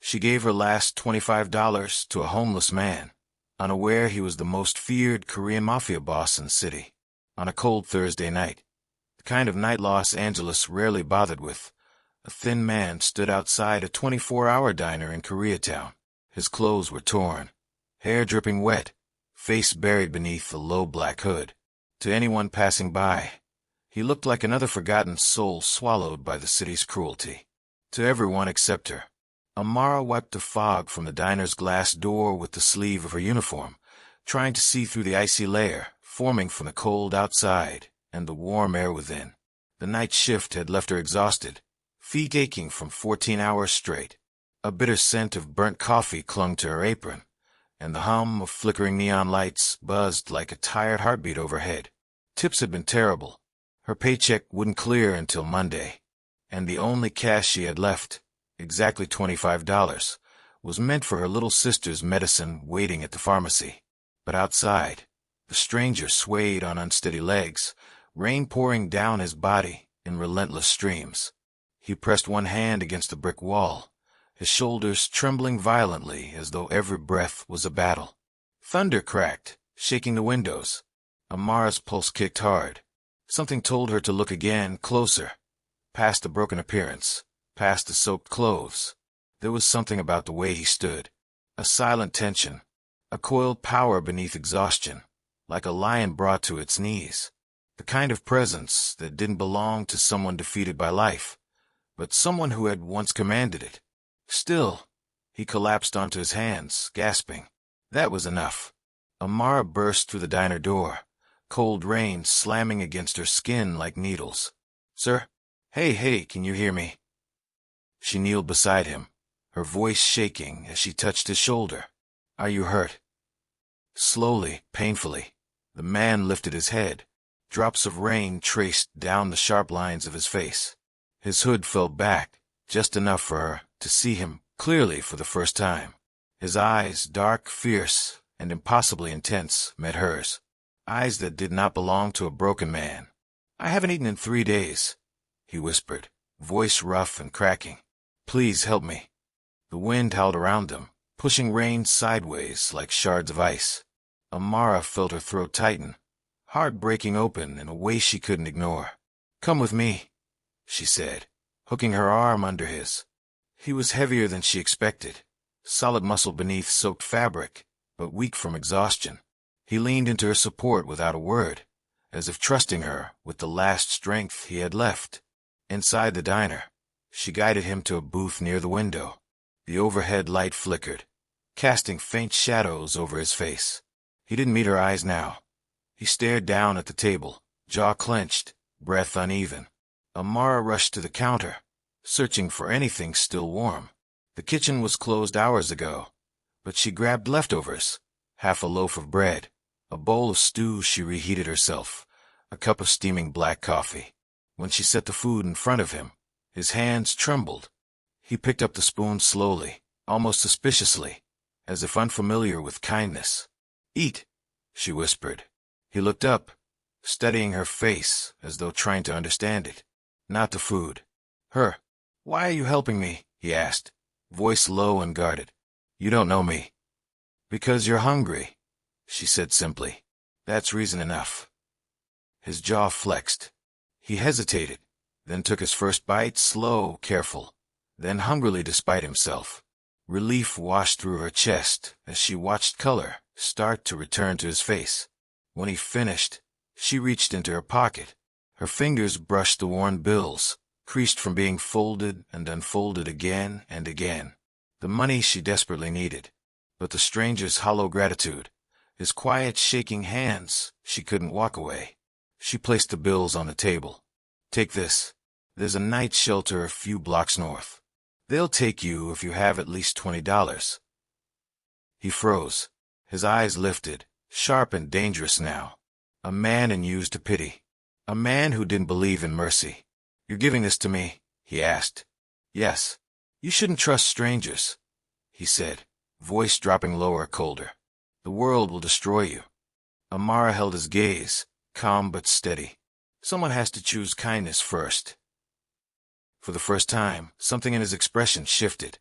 She gave her last $25 to a homeless man, unaware he was the most feared Korean Mafia boss in the city. On a cold Thursday night, the kind of night Los Angeles rarely bothered with, a thin man stood outside a 24-hour diner in Koreatown. His clothes were torn, hair dripping wet, face buried beneath a low black hood. To anyone passing by, he looked like another forgotten soul swallowed by the city's cruelty. To everyone except her, Amara wiped the fog from the diner's glass door with the sleeve of her uniform, trying to see through the icy layer forming from the cold outside and the warm air within. The night shift had left her exhausted, feet aching from 14 hours straight. A bitter scent of burnt coffee clung to her apron, and the hum of flickering neon lights buzzed like a tired heartbeat overhead. Tips had been terrible. Her paycheck wouldn't clear until Monday, and the only cash she had left, exactly $25, was meant for her little sister's medicine waiting at the pharmacy. But outside, the stranger swayed on unsteady legs, rain pouring down his body in relentless streams. He pressed one hand against the brick wall, his shoulders trembling violently as though every breath was a battle. Thunder cracked, shaking the windows. Amara's pulse kicked hard. Something told her to look again, closer, past the broken appearance, past the soaked clothes. There was something about the way he stood, a silent tension, a coiled power beneath exhaustion, like a lion brought to its knees. The kind of presence that didn't belong to someone defeated by life, but someone who had once commanded it. Still, he collapsed onto his hands, gasping. That was enough. Amara burst through the diner door, cold rain slamming against her skin like needles. "Sir? Hey, can you hear me?" She kneeled beside him, her voice shaking as she touched his shoulder. "Are you hurt?" Slowly, painfully, the man lifted his head. Drops of rain traced down the sharp lines of his face. His hood fell back, just enough for her to see him clearly for the first time. His eyes, dark, fierce, and impossibly intense, met hers. Eyes that did not belong to a broken man. "I haven't eaten in 3 days," he whispered, voice rough and cracking. "Please help me." The wind howled around them, pushing rain sideways like shards of ice. Amara felt her throat tighten, heart breaking open in a way she couldn't ignore. "Come with me," she said, hooking her arm under his. He was heavier than she expected, solid muscle beneath soaked fabric, but weak from exhaustion. He leaned into her support without a word, as if trusting her with the last strength he had left. Inside the diner, she guided him to a booth near the window. The overhead light flickered, casting faint shadows over his face. He didn't meet her eyes now. He stared down at the table, jaw clenched, breath uneven. Amara rushed to the counter, searching for anything still warm. The kitchen was closed hours ago, but she grabbed leftovers, half a loaf of bread, a bowl of stew she reheated herself, a cup of steaming black coffee. When she set the food in front of him, his hands trembled. He picked up the spoon slowly, almost suspiciously, as if unfamiliar with kindness. "Eat," she whispered. He looked up, studying her face as though trying to understand it. Not the food. Her. "Why are you helping me?" he asked, voice low and guarded. "You don't know me." "Because you're hungry," she said simply. "That's reason enough." His jaw flexed. He hesitated, then took his first bite, slow, careful, then hungrily despite himself. Relief washed through her chest as she watched color start to return to his face. When he finished, she reached into her pocket. Her fingers brushed the worn bills, creased from being folded and unfolded again and again. The money she desperately needed, but the stranger's hollow gratitude, his quiet shaking hands, she couldn't walk away. She placed the bills on the table. "Take this. There's a night shelter a few blocks north. They'll take you if you have at least $20. He froze, his eyes lifted, sharp and dangerous now. A man in used to pity. A man who didn't believe in mercy. "You're giving this to me?" he asked. "Yes." "You shouldn't trust strangers," he said, voice dropping lower, colder. "The world will destroy you." Amara held his gaze, calm but steady. Someone has to choose kindness first. For the first time, something in his expression shifted.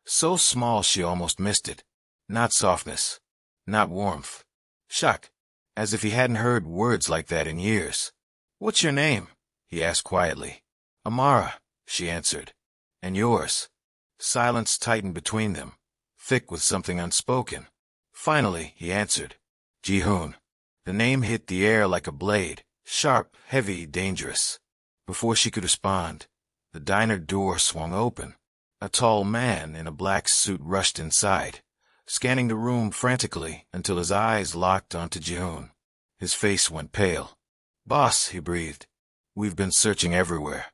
So small she almost missed it. Not softness. Not warmth. Shock. As if he hadn't heard words like that in years. "What's your name?" he asked quietly. "Amara," she answered. "And yours?" Silence tightened between them, thick with something unspoken. Finally, he answered. "Ji-hoon." The name hit the air like a blade, sharp, heavy, dangerous. Before she could respond, the diner door swung open. A tall man in a black suit rushed inside, scanning the room frantically until his eyes locked onto Ji-hoon. His face went pale. "Boss," he breathed. "We've been searching everywhere."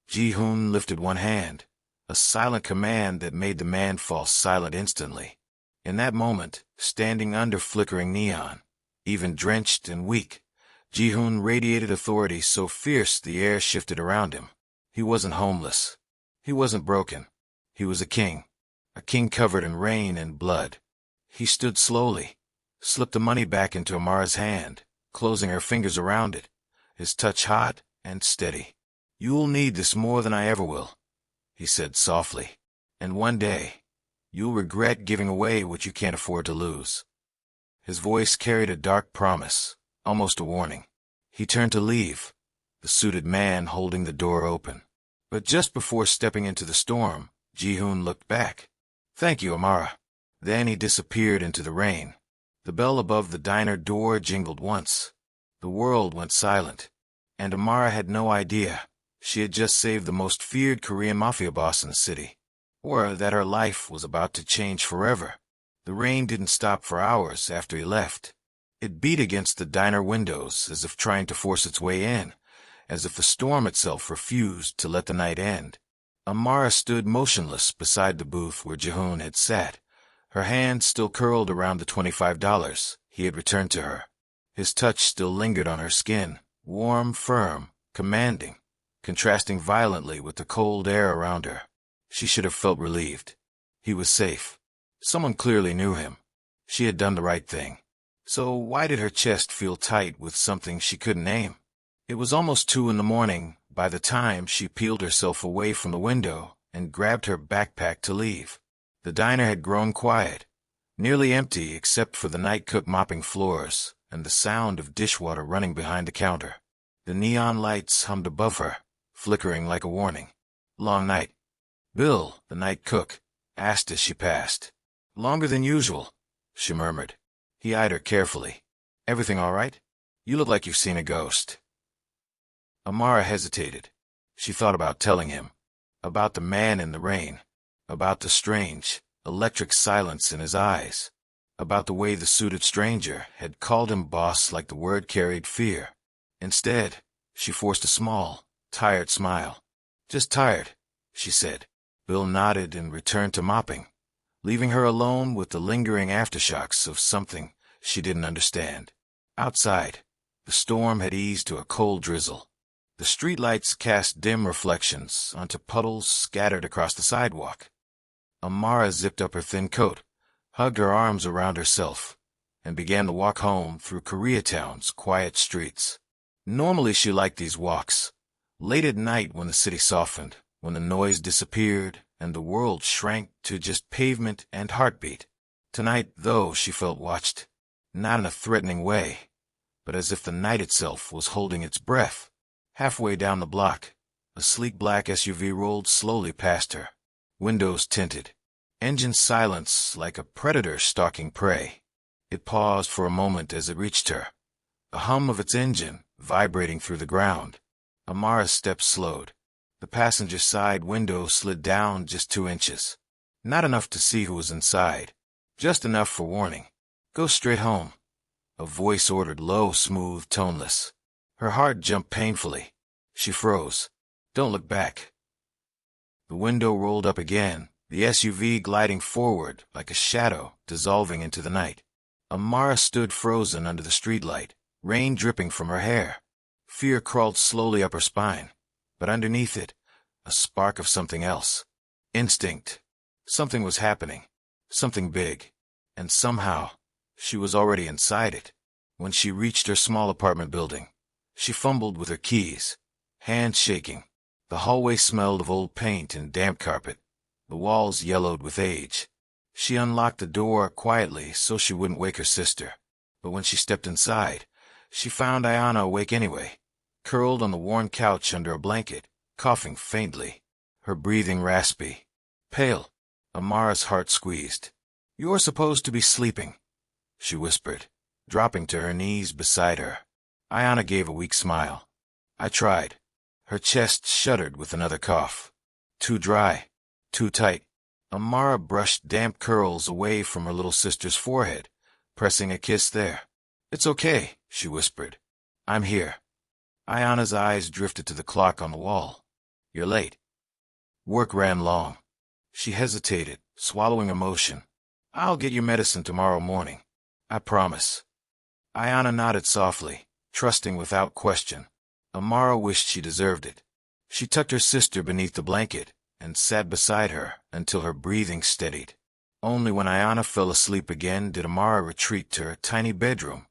Ji-hoon lifted one hand, a silent command that made the man fall silent instantly. In that moment, standing under flickering neon, even drenched and weak, Ji-hoon radiated authority so fierce the air shifted around him. He wasn't homeless. He wasn't broken. He was a king covered in rain and blood. He stood slowly, slipped the money back into Amara's hand, closing her fingers around it, his touch hot and steady. "You'll need this more than I ever will," he said softly. "And one day, you'll regret giving away what you can't afford to lose." His voice carried a dark promise, almost a warning. He turned to leave, the suited man holding the door open. But just before stepping into the storm, Ji-hoon looked back. "Thank you, Amara." Then he disappeared into the rain. The bell above the diner door jingled once. The world went silent. And Amara had no idea she had just saved the most feared Korean mafia boss in the city, or that her life was about to change forever. The rain didn't stop for hours after he left. It beat against the diner windows as if trying to force its way in, as if the storm itself refused to let the night end. Amara stood motionless beside the booth where Ji-hoon had sat, her hand still curled around the $25 he had returned to her. His touch still lingered on her skin, warm, firm, commanding, contrasting violently with the cold air around her. She should have felt relieved. He was safe. Someone clearly knew him. She had done the right thing. So why did her chest feel tight with something she couldn't name? It was almost 2 in the morning by the time she peeled herself away from the window and grabbed her backpack to leave. The diner had grown quiet, nearly empty except for the night cook mopping floors and the sound of dishwater running behind the counter. The neon lights hummed above her, flickering like a warning. "Long night." Bill, the night cook, asked as she passed. "Longer than usual," she murmured. He eyed her carefully. "Everything all right? You look like you've seen a ghost." Amara hesitated. She thought about telling him, about the man in the rain, about the strange, electric silence in his eyes, about the way the suited stranger had called him boss like the word carried fear. Instead, she forced a small, tired smile. "Just tired," she said. Bill nodded and returned to mopping, leaving her alone with the lingering aftershocks of something she didn't understand. Outside, the storm had eased to a cold drizzle. The streetlights cast dim reflections onto puddles scattered across the sidewalk. Amara zipped up her thin coat, hugged her arms around herself, and began the walk home through Koreatown's quiet streets. Normally she liked these walks, late at night when the city softened, when the noise disappeared and the world shrank to just pavement and heartbeat. Tonight, though, she felt watched, not in a threatening way, but as if the night itself was holding its breath. Halfway down the block, a sleek black SUV rolled slowly past her, windows tinted, engine silence like a predator stalking prey. It paused for a moment as it reached her, the hum of its engine vibrating through the ground. Amara's steps slowed. The passenger side window slid down just 2 inches. Not enough to see who was inside, just enough for warning. "Go straight home," a voice ordered, low, smooth, toneless. Her heart jumped painfully. She froze. "Don't look back." The window rolled up again, the SUV gliding forward like a shadow dissolving into the night. Amara stood frozen under the streetlight, rain dripping from her hair. Fear crawled slowly up her spine, but underneath it, a spark of something else. Instinct. Something was happening, something big, and somehow she was already inside it. When she reached her small apartment building, she fumbled with her keys, hands shaking. The hallway smelled of old paint and damp carpet, The walls yellowed with age. She unlocked the door quietly so she wouldn't wake her sister. But when she stepped inside, she found Ayana awake anyway, curled on the worn couch under a blanket, coughing faintly, her breathing raspy. Pale. Amara's heart squeezed. "You're supposed to be sleeping," she whispered, dropping to her knees beside her. Ayana gave a weak smile. "I tried." Her chest shuddered with another cough. Too dry. Too tight. Amara brushed damp curls away from her little sister's forehead, pressing a kiss there. "It's okay," she whispered. "I'm here." Ayana's eyes drifted to the clock on the wall. "You're late." Work ran long. She hesitated, swallowing emotion. "I'll get your medicine tomorrow morning. I promise." Ayana nodded softly, trusting without question. Amara wished she deserved it. She tucked her sister beneath the blanket and sat beside her until her breathing steadied. Only when Ayana fell asleep again did Amara retreat to her tiny bedroom,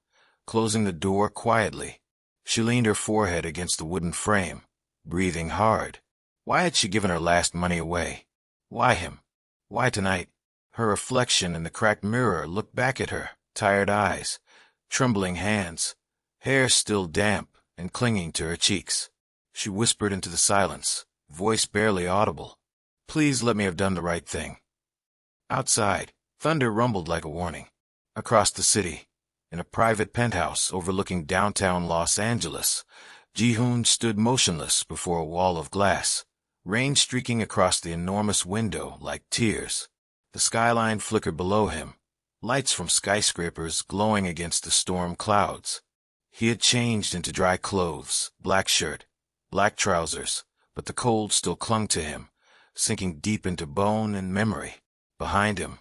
closing the door quietly. She leaned her forehead against the wooden frame, breathing hard. Why had she given her last money away? Why him? Why tonight? Her reflection in the cracked mirror looked back at her, tired eyes, trembling hands, hair still damp and clinging to her cheeks. She whispered into the silence, voice barely audible. "Please let me have done the right thing." Outside, thunder rumbled like a warning. Across the city, in a private penthouse overlooking downtown Los Angeles, Ji-hoon stood motionless before a wall of glass, rain streaking across the enormous window like tears. The skyline flickered below him, lights from skyscrapers glowing against the storm clouds. He had changed into dry clothes, black shirt, black trousers, but the cold still clung to him, sinking deep into bone and memory. Behind him,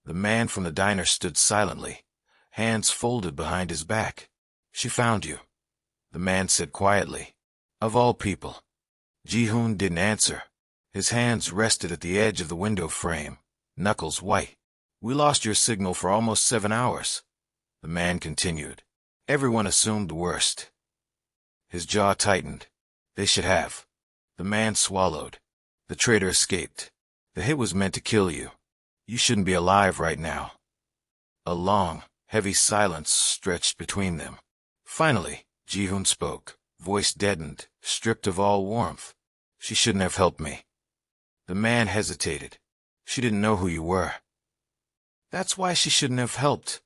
the man from the diner stood silently, hands folded behind his back. "She found you," the man said quietly. "Of all people." Ji-hoon didn't answer. His hands rested at the edge of the window frame, knuckles white. "We lost your signal for almost 7 hours," the man continued. "Everyone assumed the worst." His jaw tightened. "They should have." The man swallowed. "The traitor escaped. The hit was meant to kill you. You shouldn't be alive right now." A long, heavy silence stretched between them. Finally, Ji-hoon spoke, voice deadened, stripped of all warmth. "She shouldn't have helped me." The man hesitated. "She didn't know who you were." "That's why she shouldn't have helped,"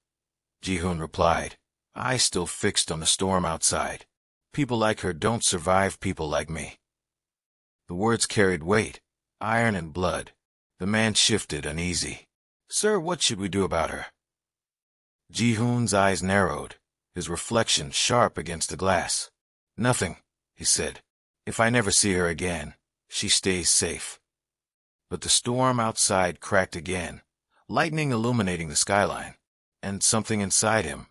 Ji-hoon replied, eyes still fixed on the storm outside. "People like her don't survive people like me." The words carried weight, iron and blood. The man shifted, uneasy. "Sir, what should we do about her?" Ji-hoon's eyes narrowed, his reflection sharp against the glass. "Nothing," he said. "If I never see her again, she stays safe." But the storm outside cracked again, lightning illuminating the skyline, and something inside him,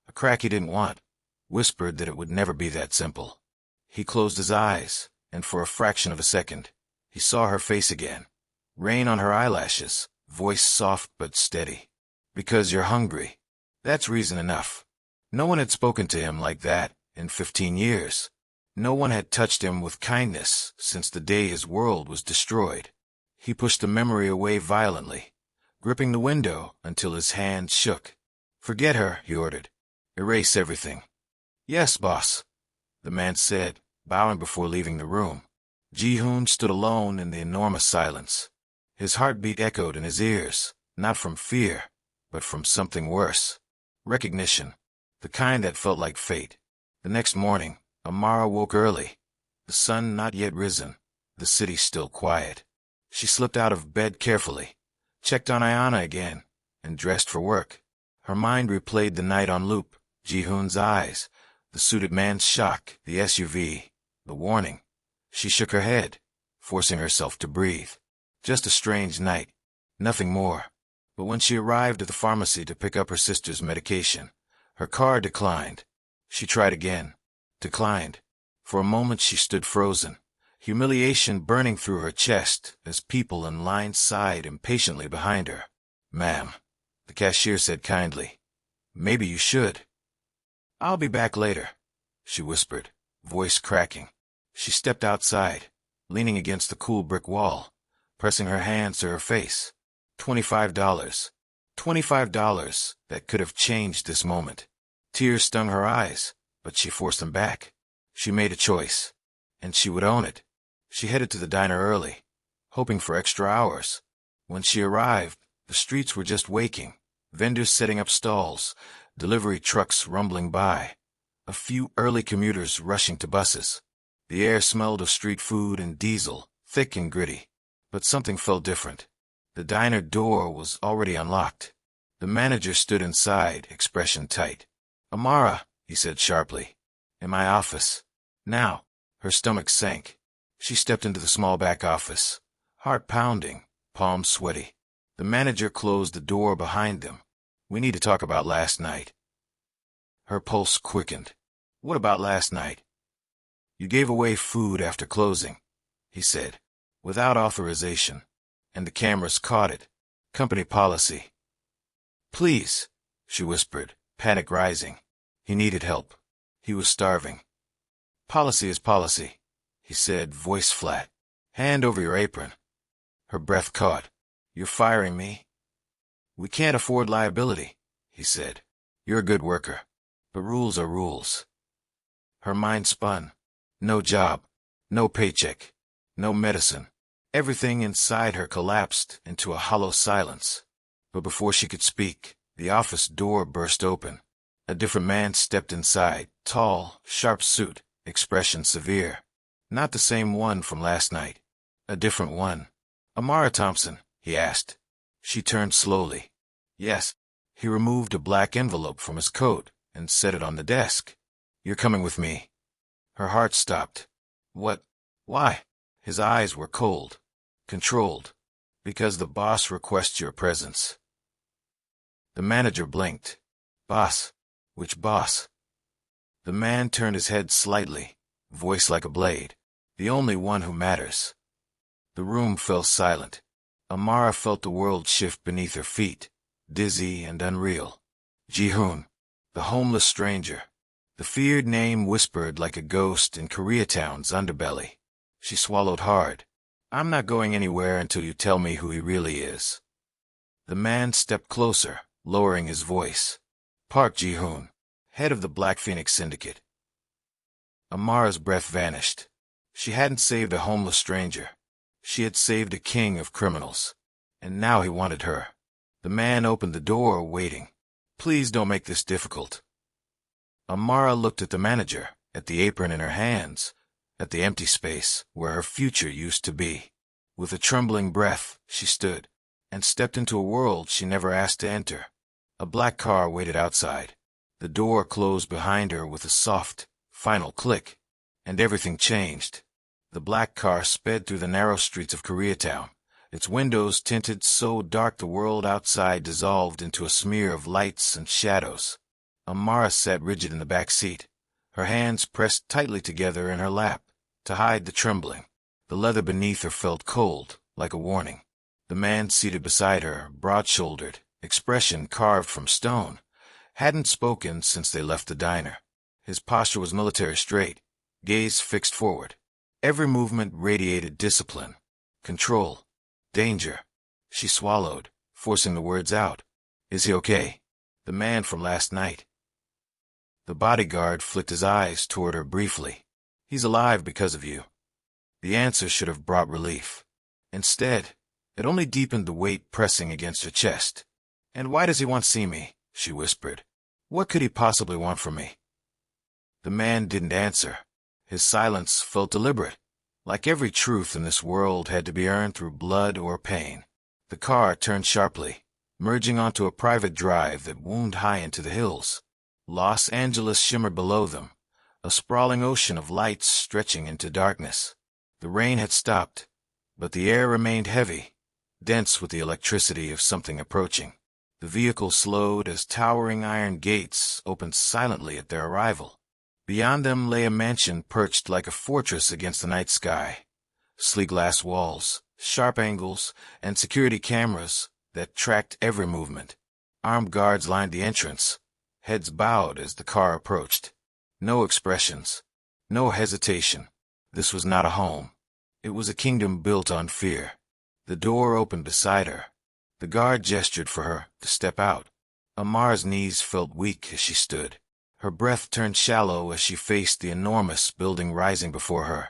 a crack he didn't want, whispered that it would never be that simple. He closed his eyes, and for a fraction of a second, he saw her face again. Rain on her eyelashes, voice soft but steady. "Because you're hungry." That's reason enough. No one had spoken to him like that in 15 years. No one had touched him with kindness since the day his world was destroyed. He pushed the memory away violently, gripping the window until his hand shook. "Forget her," he ordered. "Erase everything." "Yes, boss," the man said, bowing before leaving the room. Ji-hoon stood alone in the enormous silence. His heartbeat echoed in his ears, not from fear, but from something worse. Recognition, the kind that felt like fate. The next morning, Amara woke early. The sun not yet risen, the city still quiet. She slipped out of bed carefully, checked on Ayana again, and dressed for work. Her mind replayed the night on loop, Ji-hoon's eyes, the suited man's shock, the SUV, the warning. She shook her head, forcing herself to breathe. Just a strange night, nothing more. But when she arrived at the pharmacy to pick up her sister's medication, her car declined. She tried again. Declined. For a moment she stood frozen, humiliation burning through her chest as people in line sighed impatiently behind her. "Ma'am," the cashier said kindly, "maybe you should." "I'll be back later," she whispered, voice cracking. She stepped outside, leaning against the cool brick wall, pressing her hands to her face. $25. $25 that could have changed this moment. Tears stung her eyes, but she forced them back. She made a choice, and she would own it. She headed to the diner early, hoping for extra hours. When she arrived, the streets were just waking, vendors setting up stalls, delivery trucks rumbling by, a few early commuters rushing to buses. The air smelled of street food and diesel, thick and gritty. But something felt different. The diner door was already unlocked. The manager stood inside, expression tight. "Amara," he said sharply. "In my office. Now." Her stomach sank. She stepped into the small back office, heart pounding, palms sweaty. The manager closed the door behind them. "We need to talk about last night." Her pulse quickened. "What about last night?" "You gave away food after closing," he said, without authorization, and the cameras caught it. "Company policy." "Please," she whispered, panic rising. He needed help. He was starving. "Policy is policy," he said, voice flat. "Hand over your apron." Her breath caught. "You're firing me?" "We can't afford liability," he said. "You're a good worker, but rules are rules." Her mind spun. No job, no paycheck, no medicine. Everything inside her collapsed into a hollow silence. But before she could speak, the office door burst open. A different man stepped inside, tall, sharp suit, expression severe. Not the same one from last night. A different one. "Amara Thompson?" he asked. She turned slowly. "Yes." He removed a black envelope from his coat and set it on the desk. "You're coming with me." Her heart stopped. "What? Why?" His eyes were cold, controlled. "Because the boss requests your presence." The manager blinked. "Boss? Which boss?" The man turned his head slightly, voice like a blade. "The only one who matters." The room fell silent. Amara felt the world shift beneath her feet, dizzy and unreal. Ji-hoon, the homeless stranger. The feared name whispered like a ghost in Koreatown's underbelly. She swallowed hard. "I'm not going anywhere until you tell me who he really is." The man stepped closer, lowering his voice. "Park Ji-hoon, head of the Black Phoenix Syndicate." Amara's breath vanished. She hadn't saved a homeless stranger. She had saved a king of criminals. And now he wanted her. The man opened the door, waiting. "Please don't make this difficult." Amara looked at the manager, at the apron in her hands, at the empty space where her future used to be. With a trembling breath, she stood and stepped into a world she never asked to enter. A black car waited outside. The door closed behind her with a soft, final click, and everything changed. The black car sped through the narrow streets of Koreatown, its windows tinted so dark the world outside dissolved into a smear of lights and shadows. Amara sat rigid in the back seat, her hands pressed tightly together in her lap to hide the trembling. The leather beneath her felt cold, like a warning. The man seated beside her, broad-shouldered, expression carved from stone, hadn't spoken since they left the diner. His posture was military straight, gaze fixed forward. Every movement radiated discipline, control, danger. She swallowed, forcing the words out. "Is he okay? The man from last night?" The bodyguard flicked his eyes toward her briefly. "He's alive because of you." The answer should have brought relief. Instead, it only deepened the weight pressing against her chest. "And why does he want to see me?" she whispered. "What could he possibly want from me?" The man didn't answer. His silence felt deliberate, like every truth in this world had to be earned through blood or pain. The car turned sharply, merging onto a private drive that wound high into the hills. Los Angeles shimmered below them, a sprawling ocean of lights stretching into darkness. The rain had stopped, but the air remained heavy, dense with the electricity of something approaching. The vehicle slowed as towering iron gates opened silently at their arrival. Beyond them lay a mansion perched like a fortress against the night sky. Sleek glass walls, sharp angles, and security cameras that tracked every movement. Armed guards lined the entrance, heads bowed as the car approached. No expressions, no hesitation. This was not a home. It was a kingdom built on fear. The door opened beside her. The guard gestured for her to step out. Amara's knees felt weak as she stood. Her breath turned shallow as she faced the enormous building rising before her,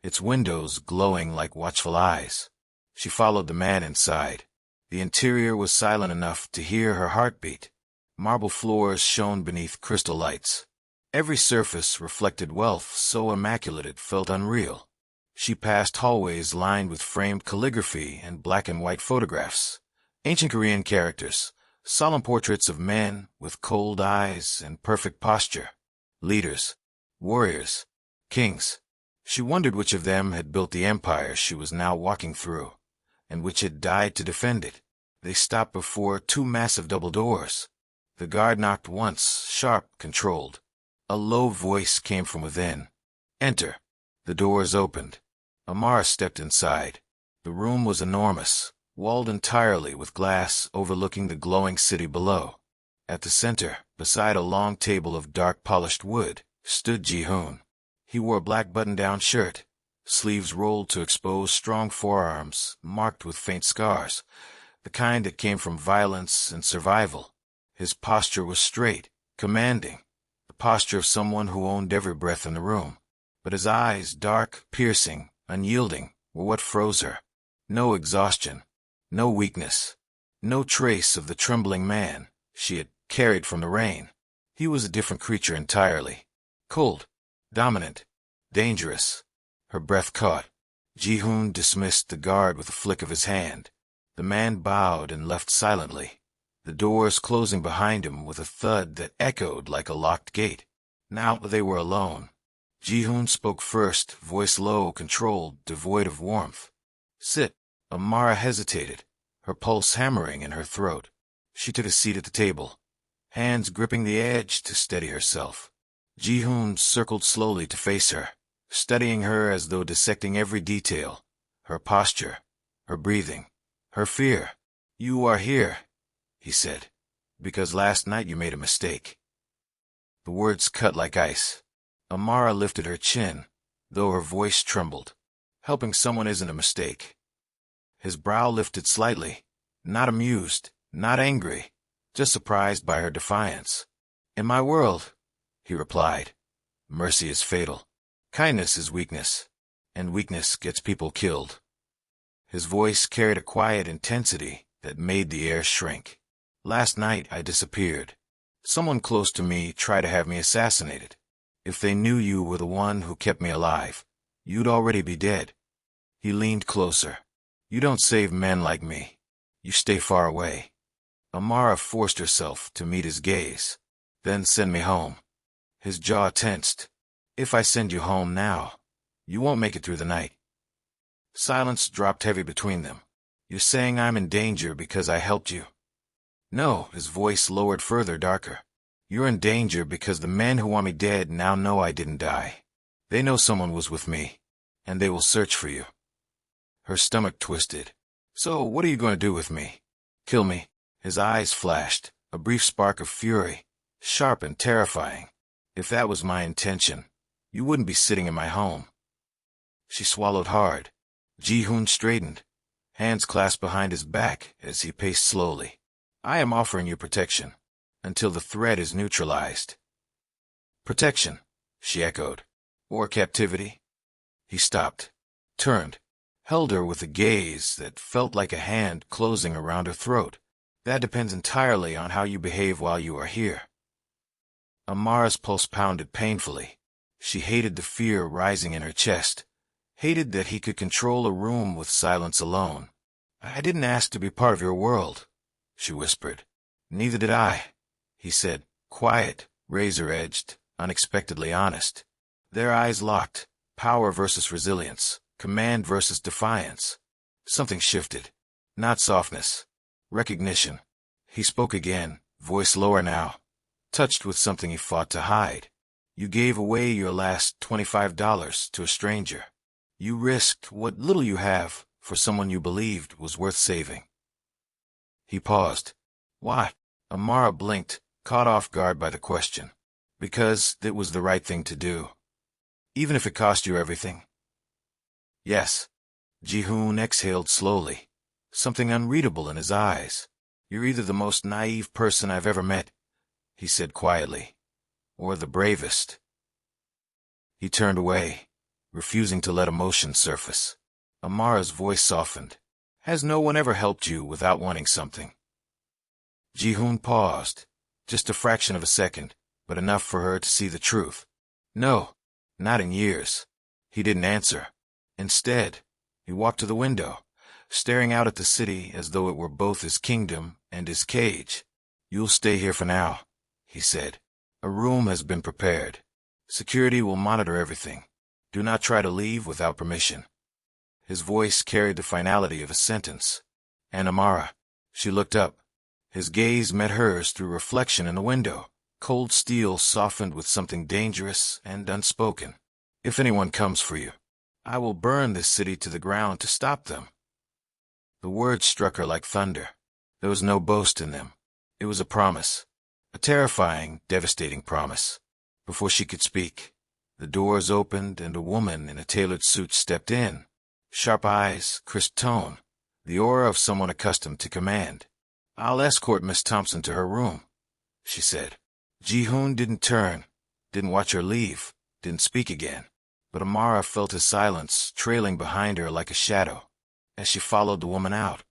its windows glowing like watchful eyes. She followed the man inside. The interior was silent enough to hear her heartbeat. Marble floors shone beneath crystal lights. Every surface reflected wealth so immaculate it felt unreal. She passed hallways lined with framed calligraphy and black and white photographs. Ancient Korean characters, solemn portraits of men with cold eyes and perfect posture. Leaders, warriors, kings. She wondered which of them had built the empire she was now walking through, and which had died to defend it. They stopped before two massive double doors. The guard knocked once, sharp, controlled. A low voice came from within. "Enter." The doors opened. Amara stepped inside. The room was enormous, walled entirely with glass overlooking the glowing city below. At the center, beside a long table of dark polished wood, stood Ji-hoon. He wore a black button-down shirt, sleeves rolled to expose strong forearms, marked with faint scars, the kind that came from violence and survival. His posture was straight, commanding, the posture of someone who owned every breath in the room. But his eyes, dark, piercing, unyielding, were what froze her. No exhaustion, no weakness, no trace of the trembling man she had carried from the rain. He was a different creature entirely. Cold, dominant, dangerous. Her breath caught. Ji-hoon dismissed the guard with a flick of his hand. The man bowed and left silently, the doors closing behind him with a thud that echoed like a locked gate. Now they were alone. Ji-hoon spoke first, voice low, controlled, devoid of warmth. "Sit." Amara hesitated, her pulse hammering in her throat. She took a seat at the table, hands gripping the edge to steady herself. Ji-hoon circled slowly to face her, studying her as though dissecting every detail, her posture, her breathing, her fear. "You are here," he said, "because last night you made a mistake." The words cut like ice. Amara lifted her chin, though her voice trembled. "Helping someone isn't a mistake." His brow lifted slightly, not amused, not angry, just surprised by her defiance. "In my world," he replied, "mercy is fatal. Kindness is weakness, and weakness gets people killed." His voice carried a quiet intensity that made the air shrink. "Last night I disappeared. Someone close to me tried to have me assassinated. If they knew you were the one who kept me alive, you'd already be dead." He leaned closer. "You don't save men like me. You stay far away." Amara forced herself to meet his gaze. "Then send me home." His jaw tensed. "If I send you home now, you won't make it through the night." Silence dropped heavy between them. "You're saying I'm in danger because I helped you?" "No," his voice lowered further, darker. "You're in danger because the men who want me dead now know I didn't die. They know someone was with me, and they will search for you." Her stomach twisted. "So what are you going to do with me? Kill me?" His eyes flashed, a brief spark of fury, sharp and terrifying. "If that was my intention, you wouldn't be sitting in my home." She swallowed hard. Ji-hoon straightened, hands clasped behind his back as he paced slowly. "I am offering you protection, until the threat is neutralized." "Protection," she echoed. "Or captivity?" He stopped, turned, held her with a gaze that felt like a hand closing around her throat. "That depends entirely on how you behave while you are here." Amara's pulse pounded painfully. She hated the fear rising in her chest, hated that he could control a room with silence alone. "I didn't ask to be part of your world," she whispered. "Neither did I," he said, quiet, razor-edged, unexpectedly honest. Their eyes locked, power versus resilience, command versus defiance. Something shifted. Not softness. Recognition. He spoke again, voice lower now, touched with something he fought to hide. "You gave away your last $25 to a stranger. You risked what little you have for someone you believed was worth saving." He paused. "Why?" Amara blinked, caught off guard by the question. "Because it was the right thing to do. Even if it cost you everything." "Yes." Ji-hoon exhaled slowly, something unreadable in his eyes. "You're either the most naive person I've ever met," he said quietly, "or the bravest." He turned away, refusing to let emotion surface. Amara's voice softened. "Has no one ever helped you without wanting something?" Ji-hoon paused, just a fraction of a second, but enough for her to see the truth. "No, not in years." He didn't answer. Instead, he walked to the window, staring out at the city as though it were both his kingdom and his cage. "You'll stay here for now," he said. "A room has been prepared. Security will monitor everything. Do not try to leave without permission." His voice carried the finality of a sentence. And Amara, she looked up. His gaze met hers through reflection in the window, cold steel softened with something dangerous and unspoken. "If anyone comes for you, I will burn this city to the ground to stop them." The words struck her like thunder. There was no boast in them. It was a promise, a terrifying, devastating promise. Before she could speak, the doors opened and a woman in a tailored suit stepped in. Sharp eyes, crisp tone, the aura of someone accustomed to command. "I'll escort Miss Thompson to her room," she said. Ji-hoon didn't turn, didn't watch her leave, didn't speak again. But Amara felt his silence trailing behind her like a shadow. As she followed the woman out,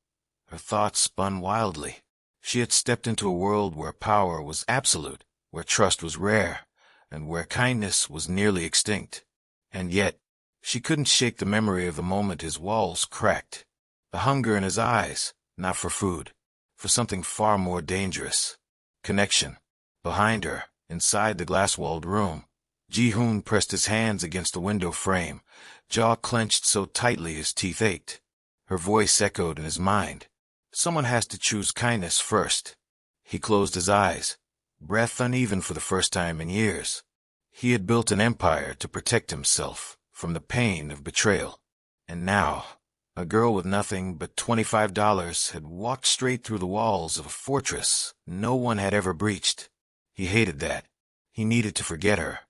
her thoughts spun wildly. She had stepped into a world where power was absolute, where trust was rare, and where kindness was nearly extinct. And yet, she couldn't shake the memory of the moment his walls cracked. The hunger in his eyes, not for food, for something far more dangerous. Connection. Behind her, inside the glass-walled room, Ji-hoon pressed his hands against the window frame, jaw clenched so tightly his teeth ached. Her voice echoed in his mind. "Someone has to choose kindness first." He closed his eyes, breath uneven for the first time in years. He had built an empire to protect himself from the pain of betrayal. And now, a girl with nothing but $25 had walked straight through the walls of a fortress no one had ever breached. He hated that. He needed to forget her.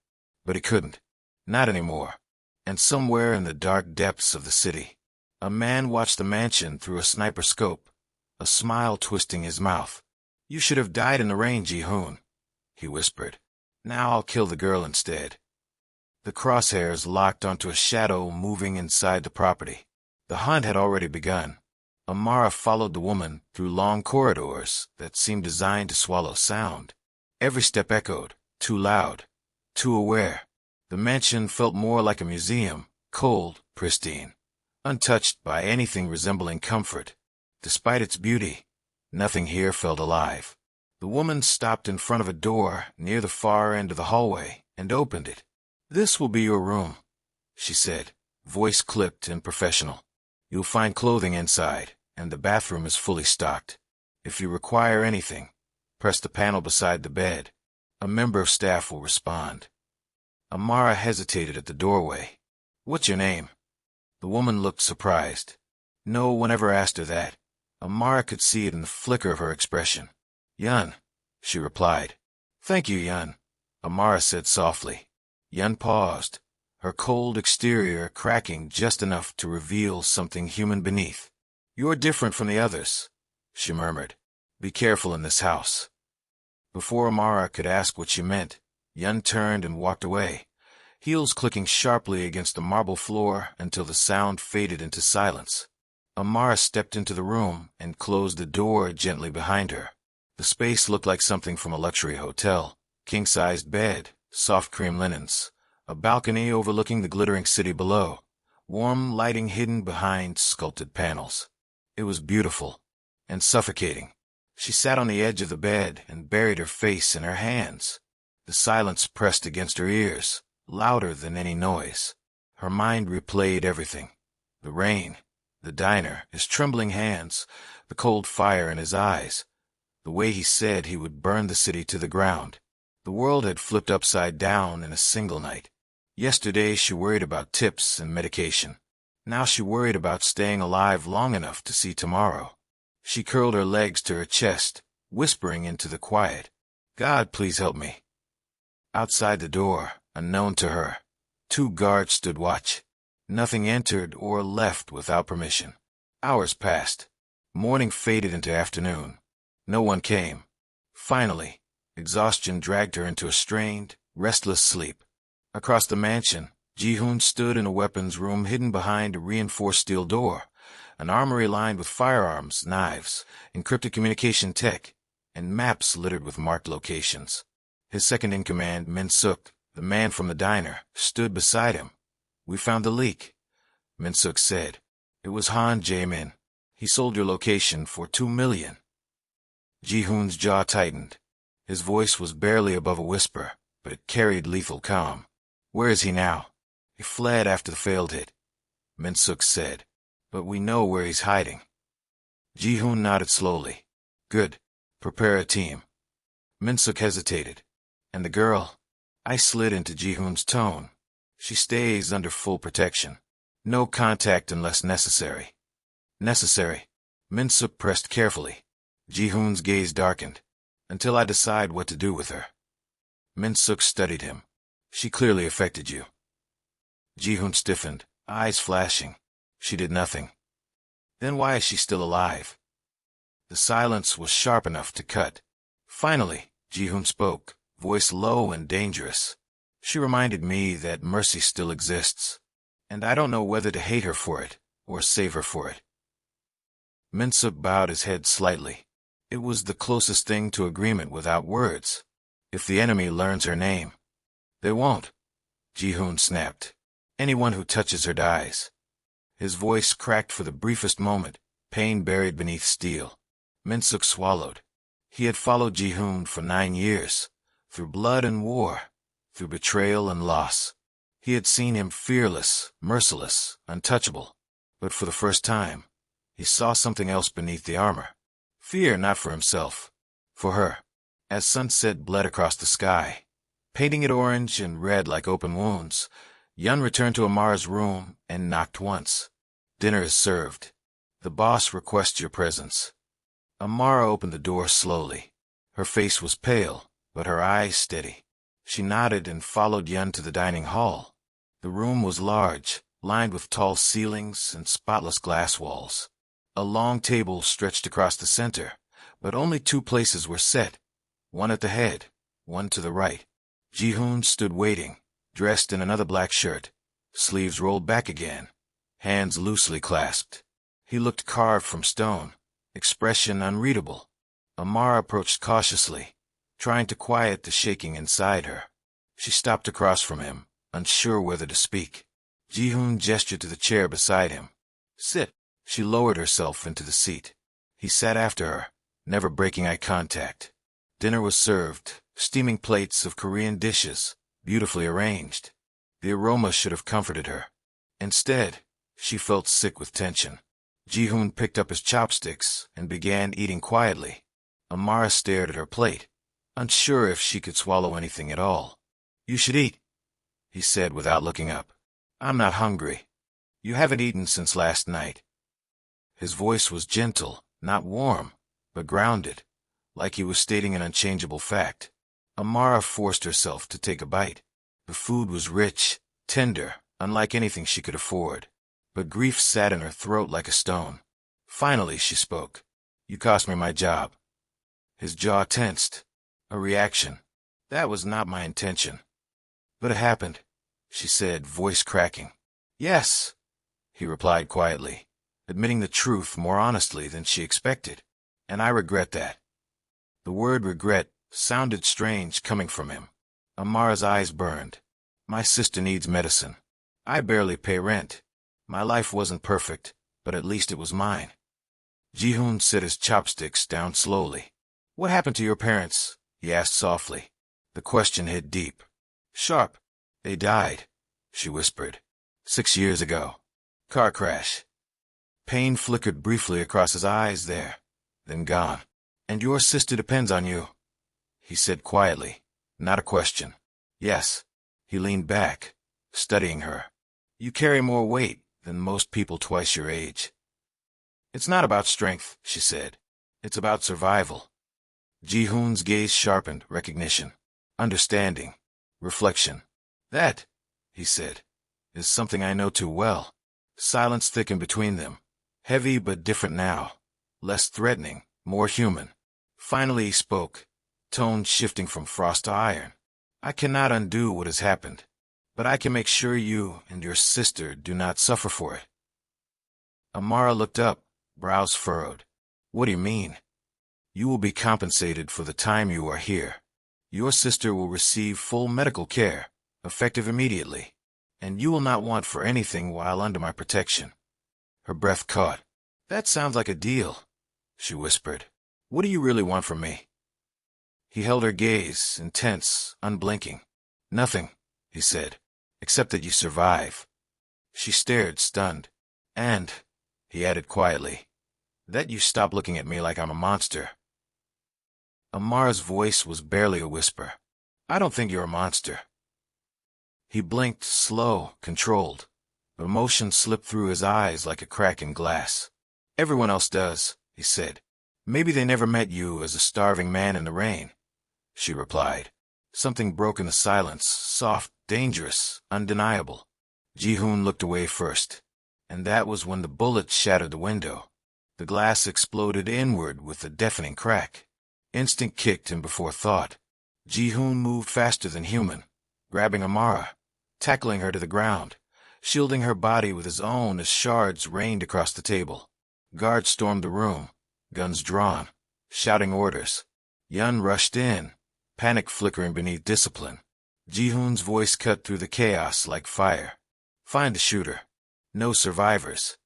But he couldn't. Not anymore. And somewhere in the dark depths of the city, a man watched the mansion through a sniper scope, a smile twisting his mouth. "You should have died in the rain, Ji-hoon," he whispered. "Now I'll kill the girl instead." The crosshairs locked onto a shadow moving inside the property. The hunt had already begun. Amara followed the woman through long corridors that seemed designed to swallow sound. Every step echoed, too loud, too aware. The mansion felt more like a museum, cold, pristine, untouched by anything resembling comfort. Despite its beauty, nothing here felt alive. The woman stopped in front of a door near the far end of the hallway and opened it. "This will be your room," she said, voice clipped and professional. "You'll find clothing inside, and the bathroom is fully stocked. If you require anything, press the panel beside the bed. A member of staff will respond." Amara hesitated at the doorway. "What's your name?" The woman looked surprised. No one ever asked her that. Amara could see it in the flicker of her expression. "Yun," she replied. "Thank you, Yun," Amara said softly. Yun paused, her cold exterior cracking just enough to reveal something human beneath. "You're different from the others," she murmured. "Be careful in this house." Before Amara could ask what she meant, Yun turned and walked away, heels clicking sharply against the marble floor until the sound faded into silence. Amara stepped into the room and closed the door gently behind her. The space looked like something from a luxury hotel. King-sized bed, soft cream linens, a balcony overlooking the glittering city below, warm lighting hidden behind sculpted panels. It was beautiful and suffocating. She sat on the edge of the bed and buried her face in her hands. The silence pressed against her ears, louder than any noise. Her mind replayed everything. The rain, the diner, his trembling hands, the cold fire in his eyes, the way he said he would burn the city to the ground. The world had flipped upside down in a single night. Yesterday she worried about tips and medication. Now she worried about staying alive long enough to see tomorrow. She curled her legs to her chest, whispering into the quiet, "God, please help me." Outside the door, unknown to her, 2 guards stood watch. Nothing entered or left without permission. Hours passed. Morning faded into afternoon. No one came. Finally, exhaustion dragged her into a strained, restless sleep. Across the mansion, Ji-hoon stood in a weapons room hidden behind a reinforced steel door, an armory lined with firearms, knives, encrypted communication tech, and maps littered with marked locations. His second-in-command, Min-suk, the man from the diner, stood beside him. "We found the leak," Min-suk said. "It was Han Jae-min. He sold your location for 2 million. Ji-hoon's jaw tightened. His voice was barely above a whisper, but it carried lethal calm. "Where is he now?" "He fled after the failed hit," Min-suk said. "But we know where he's hiding." Ji-hoon nodded slowly. "Good. Prepare a team." Min-suk hesitated. "And the girl?" I slid into Ji-hoon's tone. "She stays under full protection. No contact unless necessary." "Necessary?" Min-suk pressed carefully. Ji-hoon's gaze darkened. "Until I decide what to do with her." Min-suk studied him. "She clearly affected you." Ji-hoon stiffened, eyes flashing. "She did nothing." "Then why is she still alive?" The silence was sharp enough to cut. Finally, Ji-hoon spoke, voice low and dangerous. "She reminded me that mercy still exists, and I don't know whether to hate her for it or save her for it." Min-suk bowed his head slightly. It was the closest thing to agreement without words. "If the enemy learns her name." "They won't," Ji-hoon snapped. "Anyone who touches her dies." His voice cracked for the briefest moment, pain buried beneath steel. Min-suk swallowed. He had followed Ji-hoon for 9 years, through blood and war, through betrayal and loss. He had seen him fearless, merciless, untouchable. But for the first time, he saw something else beneath the armor. Fear not for himself, for her. As sunset bled across the sky, painting it orange and red like open wounds, Yun returned to Amara's room and knocked once. "Dinner is served. The boss requests your presence." Amara opened the door slowly. Her face was pale, but her eyes steady. She nodded and followed Yun to the dining hall. The room was large, lined with tall ceilings and spotless glass walls. A long table stretched across the center, but only 2 places were set, one at the head, one to the right. Ji-hoon stood waiting, dressed in another black shirt, sleeves rolled back again, hands loosely clasped. He looked carved from stone, expression unreadable. Amara approached cautiously, trying to quiet the shaking inside her. She stopped across from him, unsure whether to speak. Ji-hoon gestured to the chair beside him. "Sit." She lowered herself into the seat. He sat after her, never breaking eye contact. Dinner was served, steaming plates of Korean dishes, beautifully arranged. The aroma should have comforted her. Instead, she felt sick with tension. Ji-hoon picked up his chopsticks and began eating quietly. Amara stared at her plate, unsure if she could swallow anything at all. "You should eat," he said without looking up. "I'm not hungry. You haven't eaten since last night." His voice was gentle, not warm, but grounded, like he was stating an unchangeable fact. Amara forced herself to take a bite. The food was rich, tender, unlike anything she could afford. But grief sat in her throat like a stone. Finally she spoke. "You cost me my job." His jaw tensed. A reaction. "That was not my intention." "But it happened," she said, voice cracking. "Yes," he replied quietly, admitting the truth more honestly than she expected. "And I regret that." The word regret sounded strange coming from him. Amara's eyes burned. "My sister needs medicine. I barely pay rent. My life wasn't perfect, but at least it was mine." Ji-hoon set his chopsticks down slowly. "What happened to your parents?" he asked softly. The question hit deep. Sharp. "They died," she whispered. 6 years ago. Car crash." Pain flickered briefly across his eyes there, then gone. "And your sister depends on you," he said quietly, not a question. "Yes." He leaned back, studying her. "You carry more weight than most people twice your age." "It's not about strength," she said. "It's about survival." Ji-hoon's gaze sharpened, recognition, understanding, reflection. "That," he said, "is something I know too well." Silence thickened between them, heavy but different now. less threatening, more human. Finally he spoke, tone shifting from frost to iron. I cannot undo what has happened, but I can make sure you and your sister do not suffer for it. Amara looked up, brows furrowed. What do you mean? You will be compensated for the time you are here. Your sister will receive full medical care, effective immediately, and you will not want for anything while under my protection. Her breath caught. That sounds like a deal, she whispered. What do you really want from me? He held her gaze, intense, unblinking. Nothing, he said, except that you survive. She stared, stunned. And, he added quietly, that you stop looking at me like I'm a monster. Amara's voice was barely a whisper. I don't think you're a monster. He blinked, slow, controlled. Emotion slipped through his eyes like a crack in glass. Everyone else does, he said. Maybe they never met you as a starving man in the rain. She replied. Something broke in the silence, soft, dangerous, undeniable. Ji-hoon looked away first, and that was when the bullet shattered the window. The glass exploded inward with a deafening crack. Instinct kicked him before thought. Ji-hoon moved faster than human, grabbing Amara, tackling her to the ground, shielding her body with his own as shards rained across the table. Guards stormed the room, guns drawn, shouting orders. Yun rushed in, panic flickering beneath discipline. Ji-hoon's voice cut through the chaos like fire. Find the shooter. No survivors.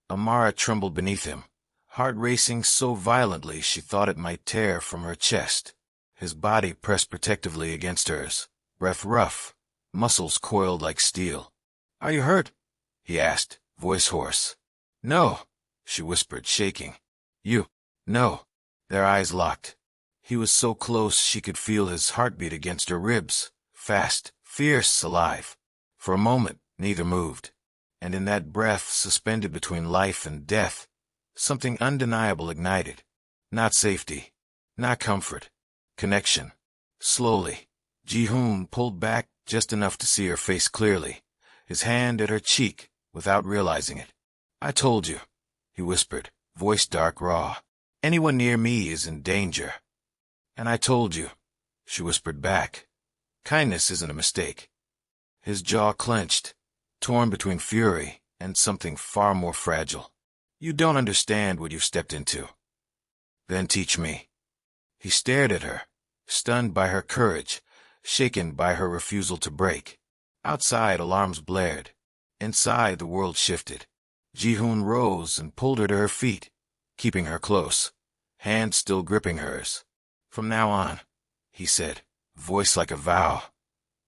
Amara trembled beneath him, heart racing so violently she thought it might tear from her chest. His body pressed protectively against hers, breath rough, muscles coiled like steel. Are you hurt? He asked, voice hoarse. No, she whispered, shaking. You? No. Their eyes locked. He was so close she could feel his heartbeat against her ribs, fast, fierce, alive. For a moment, neither moved. And in that breath suspended between life and death, something undeniable ignited. Not safety, not comfort, connection. Slowly, Ji-hoon pulled back just enough to see her face clearly, his hand at her cheek, without realizing it. I told you, he whispered, voice dark, raw. Anyone near me is in danger. And I told you, she whispered back. Kindness isn't a mistake. His jaw clenched, torn between fury and something far more fragile. You don't understand what you've stepped into. Then teach me. He stared at her, stunned by her courage, shaken by her refusal to break. Outside, alarms blared. Inside, the world shifted. Ji-hoon rose and pulled her to her feet, keeping her close, hands still gripping hers. From now on, he said, voice like a vow,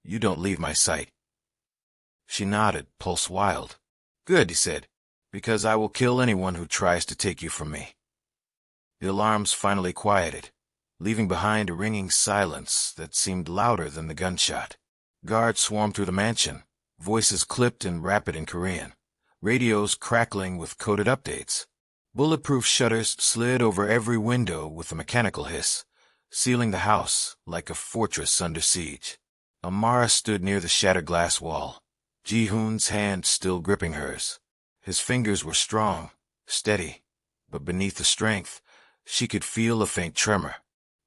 you don't leave my sight. She nodded, pulse wild. Good, he said, because I will kill anyone who tries to take you from me. The alarms finally quieted, leaving behind a ringing silence that seemed louder than the gunshot. Guards swarmed through the mansion, voices clipped and rapid in Korean, radios crackling with coded updates. Bulletproof shutters slid over every window with a mechanical hiss, sealing the house like a fortress under siege. Amara stood near the shattered glass wall, Ji-hoon's hand still gripping hers. His fingers were strong, steady, but beneath the strength, she could feel a faint tremor.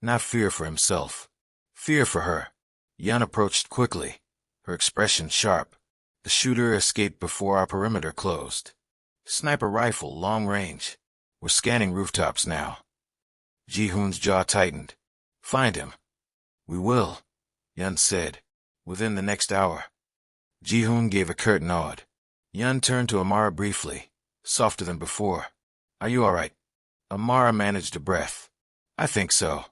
Not fear for himself, fear for her. Yun approached quickly, her expression sharp. The shooter escaped before our perimeter closed. Sniper rifle, long range. We're scanning rooftops now. Ji-hoon's jaw tightened. Find him. We will, Yun said, within the next hour. Ji-hoon gave a curt nod. Yun turned to Amara briefly, softer than before. Are you all right? Amara managed a breath. I think so.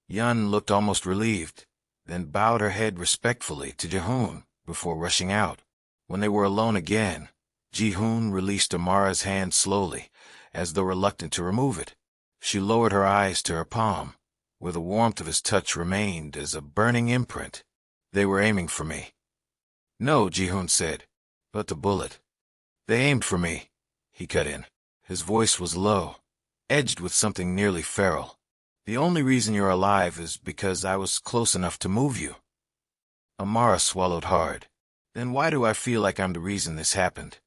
Yun looked almost relieved, then bowed her head respectfully to Ji-hoon before rushing out. When they were alone again, Ji-hoon released Amara's hand slowly, as though reluctant to remove it. She lowered her eyes to her palm, where the warmth of his touch remained as a burning imprint. They were aiming for me. No, Ji-hoon said, but the bullet. They aimed for me, he cut in. His voice was low, edged with something nearly feral. The only reason you're alive is because I was close enough to move you. Amara swallowed hard. Then why do I feel like I'm the reason this happened?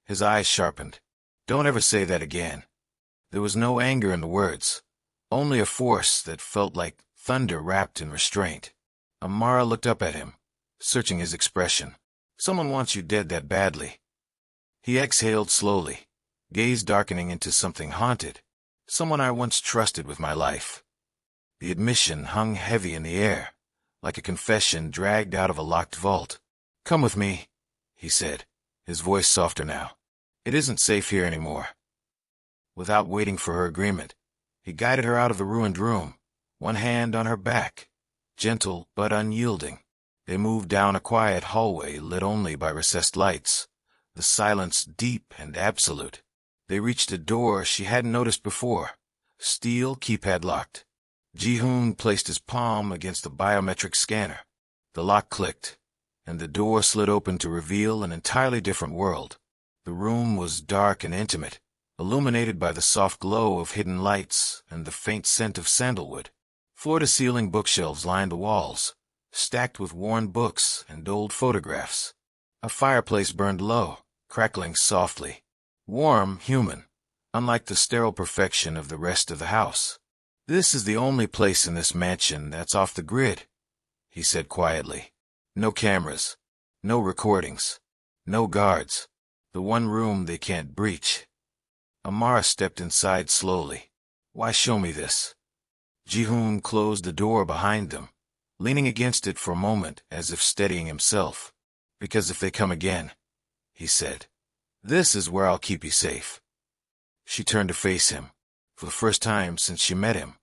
His eyes sharpened. Don't ever say that again. There was no anger in the words, only a force that felt like thunder wrapped in restraint. Amara looked up at him, searching his expression. Someone wants you dead that badly. He exhaled slowly, gaze darkening into something haunted. Someone I once trusted with my life. The admission hung heavy in the air, like a confession dragged out of a locked vault. Come with me, he said, his voice softer now. It isn't safe here anymore. Without waiting for her agreement, he guided her out of the ruined room, one hand on her back, gentle but unyielding. They moved down a quiet hallway lit only by recessed lights, the silence deep and absolute. They reached a door she hadn't noticed before, steel keypad locked. Ji-hoon placed his palm against the biometric scanner. The lock clicked, and the door slid open to reveal an entirely different world. The room was dark and intimate, illuminated by the soft glow of hidden lights and the faint scent of sandalwood. Floor-to-ceiling bookshelves lined the walls, stacked with worn books and old photographs. A fireplace burned low, crackling softly. Warm, human, unlike the sterile perfection of the rest of the house. This is the only place in this mansion that's off the grid, he said quietly. No cameras, no recordings, no guards. The one room they can't breach. Amara stepped inside slowly. Why show me this? Ji-hoon closed the door behind them, leaning against it for a moment as if steadying himself. Because if they come again, he said, this is where I'll keep you safe. She turned to face him. For the first time since she met him,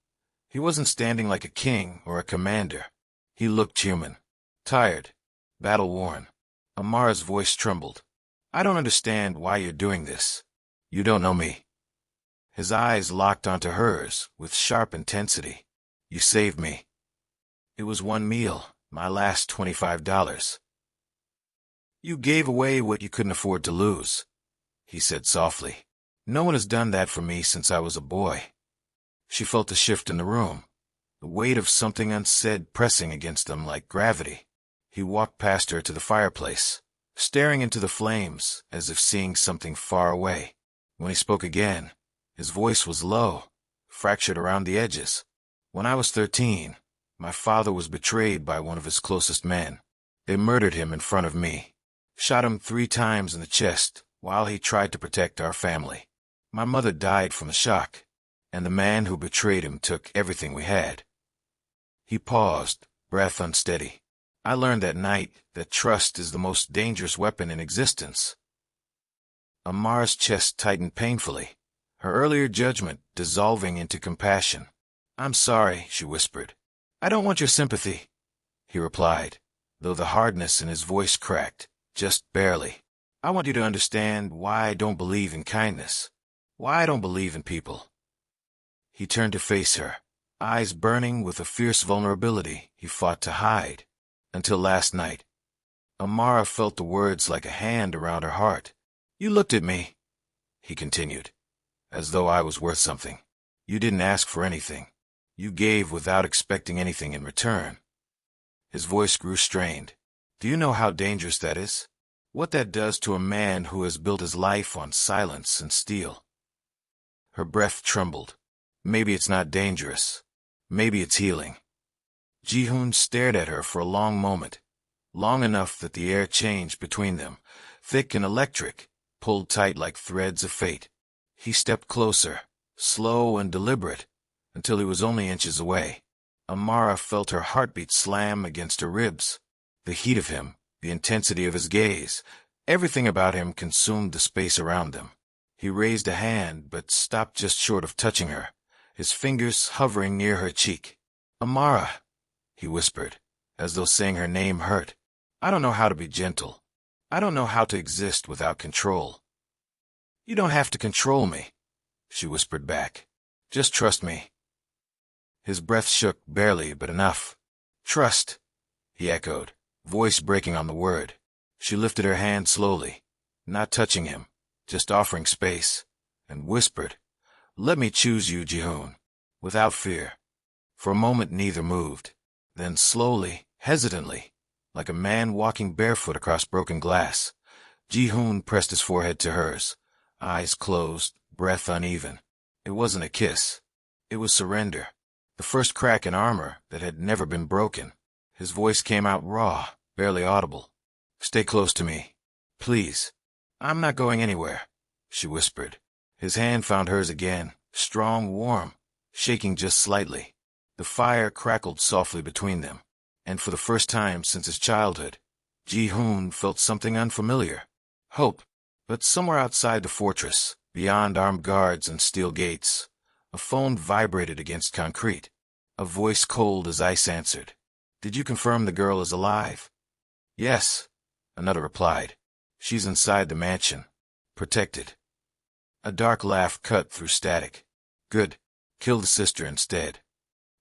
he wasn't standing like a king or a commander. He looked human, tired, battle-worn. Amara's voice trembled. I don't understand why you're doing this. You don't know me. His eyes locked onto hers with sharp intensity. You saved me. It was one meal, my last $25. You gave away what you couldn't afford to lose, he said softly. No one has done that for me since I was a boy. She felt a shift in the room, the weight of something unsaid pressing against them like gravity. He walked past her to the fireplace, staring into the flames as if seeing something far away. When he spoke again, his voice was low, fractured around the edges. When I was 13, my father was betrayed by one of his closest men. They murdered him in front of me, shot him 3 times in the chest while he tried to protect our family. My mother died from the shock, and the man who betrayed him took everything we had. He paused, breath unsteady. I learned that night that trust is the most dangerous weapon in existence. Amara's chest tightened painfully, her earlier judgment dissolving into compassion. I'm sorry, she whispered. I don't want your sympathy, he replied, though the hardness in his voice cracked, just barely. I want you to understand why I don't believe in kindness, why I don't believe in people. He turned to face her, eyes burning with a fierce vulnerability he fought to hide. Until last night. Amara felt the words like a hand around her heart. You looked at me, he continued, as though I was worth something. You didn't ask for anything. You gave without expecting anything in return. His voice grew strained. Do you know how dangerous that is? What that does to a man who has built his life on silence and steel? Her breath trembled. Maybe it's not dangerous. Maybe it's healing. Ji-hoon stared at her for a long moment, long enough that the air changed between them, thick and electric, pulled tight like threads of fate. He stepped closer, slow and deliberate, until he was only inches away. Amara felt her heartbeat slam against her ribs. The heat of him, the intensity of his gaze, everything about him consumed the space around them. He raised a hand but stopped just short of touching her, his fingers hovering near her cheek. Amara, he whispered, as though saying her name hurt. I don't know how to be gentle. I don't know how to exist without control. You don't have to control me, she whispered back. Just trust me. His breath shook barely, but enough. Trust, he echoed, voice breaking on the word. She lifted her hand slowly, not touching him, just offering space, and whispered, Let me choose you, Ji-hoon, without fear. For a moment neither moved. Then slowly, hesitantly, like a man walking barefoot across broken glass, Ji-hoon pressed his forehead to hers, eyes closed, breath uneven. It wasn't a kiss. It was surrender. The first crack in armor that had never been broken. His voice came out raw, barely audible. "Stay close to me. Please." "I'm not going anywhere," she whispered. His hand found hers again, strong, warm, shaking just slightly. The fire crackled softly between them, and for the first time since his childhood, Ji-hoon felt something unfamiliar. Hope. But somewhere outside the fortress, beyond armed guards and steel gates, a phone vibrated against concrete. A voice cold as ice answered. "Did you confirm the girl is alive?" "Yes," another replied. "She's inside the mansion. Protected." A dark laugh cut through static. "Good. Kill the sister instead."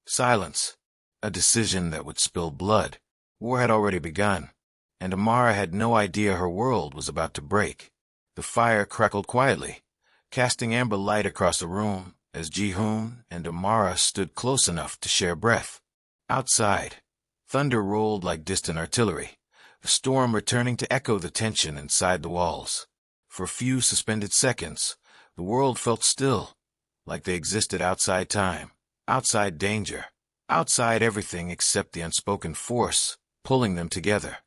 Silence. A decision that would spill blood. War had already begun, and Amara had no idea her world was about to break. The fire crackled quietly, casting amber light across the room as Ji-hoon and Amara stood close enough to share breath. Outside, thunder rolled like distant artillery, the storm returning to echo the tension inside the walls. For a few suspended seconds, the world felt still, like they existed outside time, outside danger, outside everything except the unspoken force pulling them together.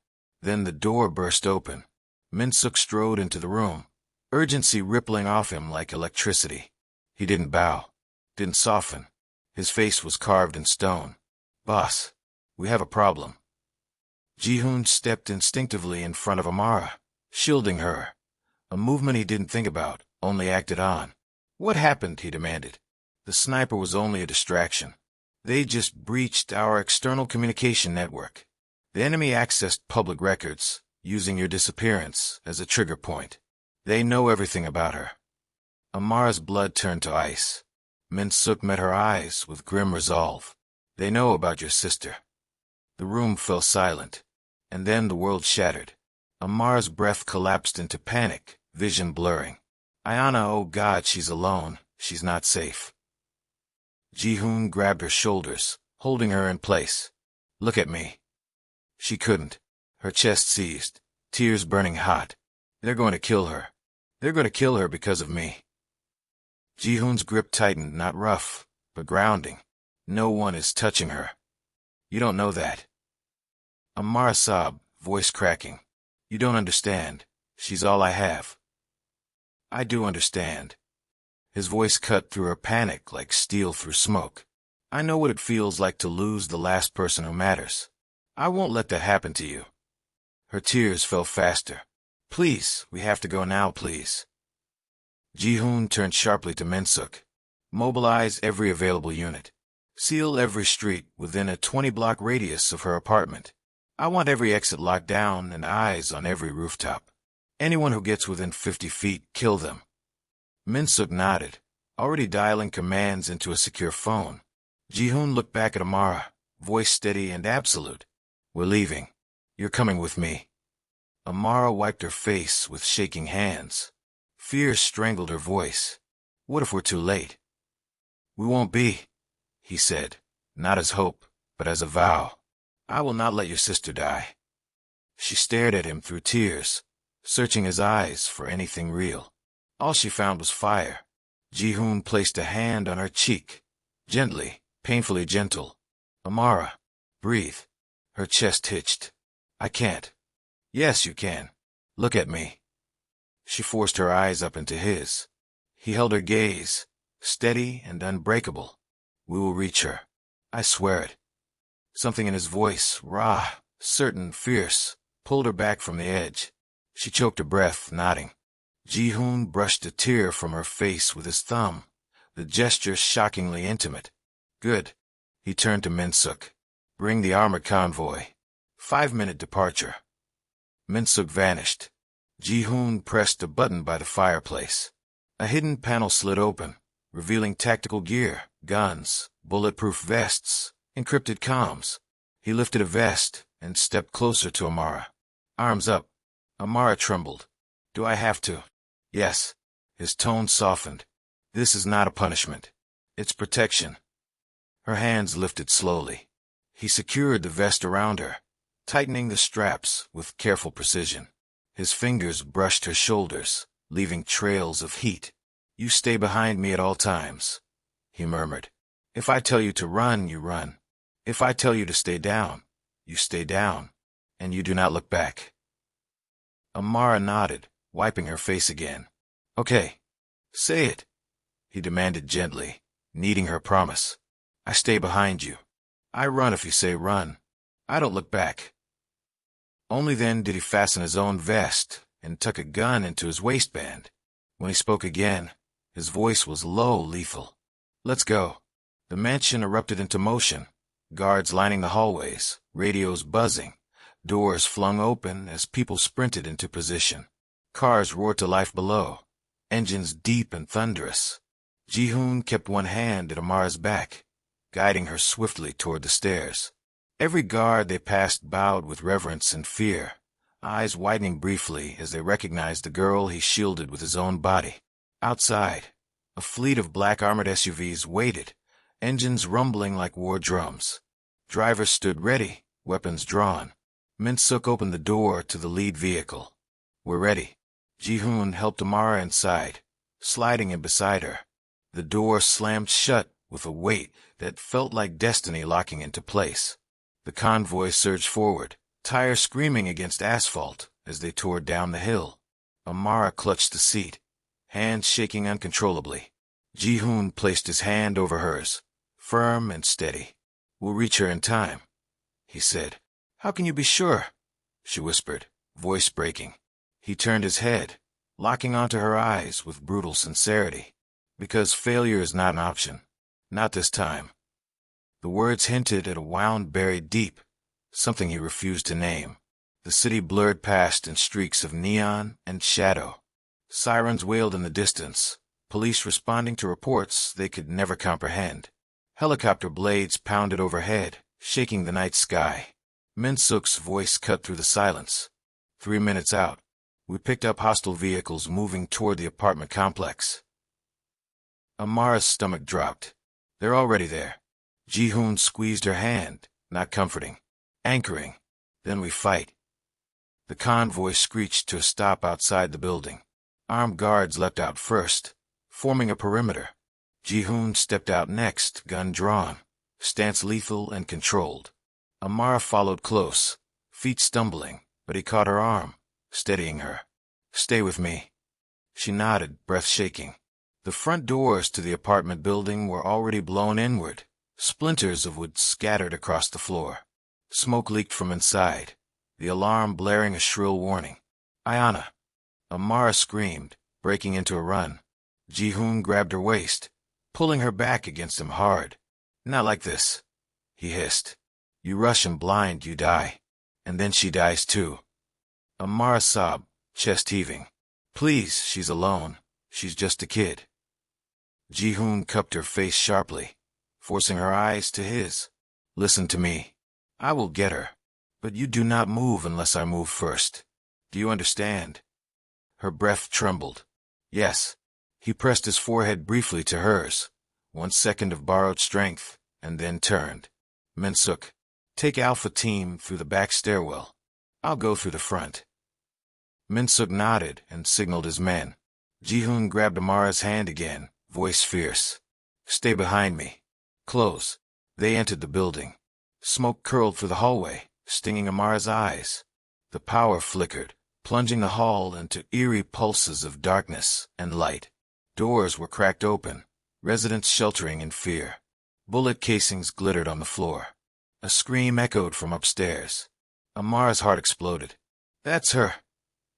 Then the door burst open. Min-suk strode into the room, urgency rippling off him like electricity. He didn't bow, didn't soften. His face was carved in stone. "Boss, we have a problem." Ji-hoon stepped instinctively in front of Amara, shielding her, a movement he didn't think about, only acted on. "What happened?" he demanded. "The sniper was only a distraction. They just breached our external communication network. The enemy accessed public records, using your disappearance as a trigger point. They know everything about her." Amara's blood turned to ice. Min-suk met her eyes with grim resolve. "They know about your sister." The room fell silent, and then the world shattered. Amara's breath collapsed into panic, vision blurring. "Ayana, oh God, she's alone. She's not safe." Ji-hoon grabbed her shoulders, holding her in place. "Look at me." She couldn't. Her chest seized, tears burning hot. "They're going to kill her. They're going to kill her because of me." Ji-hoon's grip tightened, not rough, but grounding. "No one is touching her." "You don't know that." Amara sobbed, voice cracking. "You don't understand. She's all I have." "I do understand." His voice cut through her panic like steel through smoke. "I know what it feels like to lose the last person who matters. I won't let that happen to you." Her tears fell faster. "Please, we have to go now, please." Ji-hoon turned sharply to Min-suk. "Mobilize every available unit. Seal every street within a 20-block radius of her apartment. I want every exit locked down and eyes on every rooftop. Anyone who gets within 50 feet, kill them." Min-suk nodded, already dialing commands into a secure phone. Ji-hoon looked back at Amara, voice steady and absolute. "We're leaving. You're coming with me." Amara wiped her face with shaking hands. Fear strangled her voice. "What if we're too late?" "We won't be," he said, not as hope, but as a vow. "I will not let your sister die." She stared at him through tears, searching his eyes for anything real. All she found was fire. Ji-hoon placed a hand on her cheek, gently, painfully gentle. "Amara, breathe." Her chest hitched. "I can't." "Yes, you can. Look at me." She forced her eyes up into his. He held her gaze, steady and unbreakable. "We will reach her. I swear it." Something in his voice, raw, certain, fierce, pulled her back from the edge. She choked her breath, nodding. Ji-hoon brushed a tear from her face with his thumb, the gesture shockingly intimate. "Good." He turned to Min-suk. "Bring the armored convoy. 5-minute departure." Min-suk vanished. Ji-hoon pressed a button by the fireplace. A hidden panel slid open, revealing tactical gear, guns, bulletproof vests, encrypted comms. He lifted a vest and stepped closer to Amara. Arms up. Amara trembled. "Do I have to?" "Yes." His tone softened. "This is not a punishment. It's protection." Her hands lifted slowly. He secured the vest around her, tightening the straps with careful precision. His fingers brushed her shoulders, leaving trails of heat. You stay behind me at all times, he murmured. If I tell you to run, you run. If I tell you to stay down, you stay down, and you do not look back. Amara nodded, wiping her face again. Okay. Say it, he demanded gently, needing her promise. I stay behind you. I run if you say run. I don't look back. Only then did he fasten his own vest and tuck a gun into his waistband. When he spoke again, his voice was low, lethal. Let's go. The mansion erupted into motion, guards lining the hallways, radios buzzing, doors flung open as people sprinted into position. Cars roared to life below, engines deep and thunderous. Ji-hoon kept one hand at Amara's back, guiding her swiftly toward the stairs. Every guard they passed bowed with reverence and fear, eyes widening briefly as they recognized the girl he shielded with his own body. Outside, a fleet of black armored SUVs waited, engines rumbling like war drums. Drivers stood ready, weapons drawn. Min-suk opened the door to the lead vehicle. We're ready. Ji-hoon helped Amara inside, sliding in beside her. The door slammed shut with a weight that felt like destiny locking into place. The convoy surged forward, tires screaming against asphalt as they tore down the hill. Amara clutched the seat, hands shaking uncontrollably. Ji-hoon placed his hand over hers, firm and steady. We'll reach her in time, he said. How can you be sure? She whispered, voice breaking. He turned his head, locking onto her eyes with brutal sincerity. Because failure is not an option. Not this time. The words hinted at a wound buried deep, something he refused to name. The city blurred past in streaks of neon and shadow. Sirens wailed in the distance, police responding to reports they could never comprehend. Helicopter blades pounded overhead, shaking the night sky. Min-suk's voice cut through the silence. 3 minutes out, we picked up hostile vehicles moving toward the apartment complex. Amara's stomach dropped. They're already there. Ji-hoon squeezed her hand, not comforting. Anchoring. Then we fight. The convoy screeched to a stop outside the building. Armed guards leapt out first, forming a perimeter. Ji-hoon stepped out next, gun drawn, stance lethal and controlled. Amara followed close, feet stumbling, but he caught her arm, steadying her. Stay with me. She nodded, breath shaking. The front doors to the apartment building were already blown inward, splinters of wood scattered across the floor. Smoke leaked from inside, the alarm blaring a shrill warning. Ayana. Amara screamed, breaking into a run. Ji-hoon grabbed her waist, pulling her back against him hard. Not like this, he hissed. You rush him blind, you die. And then she dies too. Amara sobbed, chest heaving. Please, she's alone. She's just a kid. Ji-hoon cupped her face sharply, forcing her eyes to his. Listen to me. I will get her. But you do not move unless I move first. Do you understand? Her breath trembled. Yes. He pressed his forehead briefly to hers. 1 second of borrowed strength, and then turned. Min-suk, take Alpha Team through the back stairwell. I'll go through the front. Min-suk nodded and signaled his men. Ji-hoon grabbed Amara's hand again, voice fierce. Stay behind me. Close. They entered the building. Smoke curled through the hallway, stinging Amara's eyes. The power flickered, plunging the hall into eerie pulses of darkness and light. Doors were cracked open, residents sheltering in fear. Bullet casings glittered on the floor. A scream echoed from upstairs. Amara's heart exploded. That's her,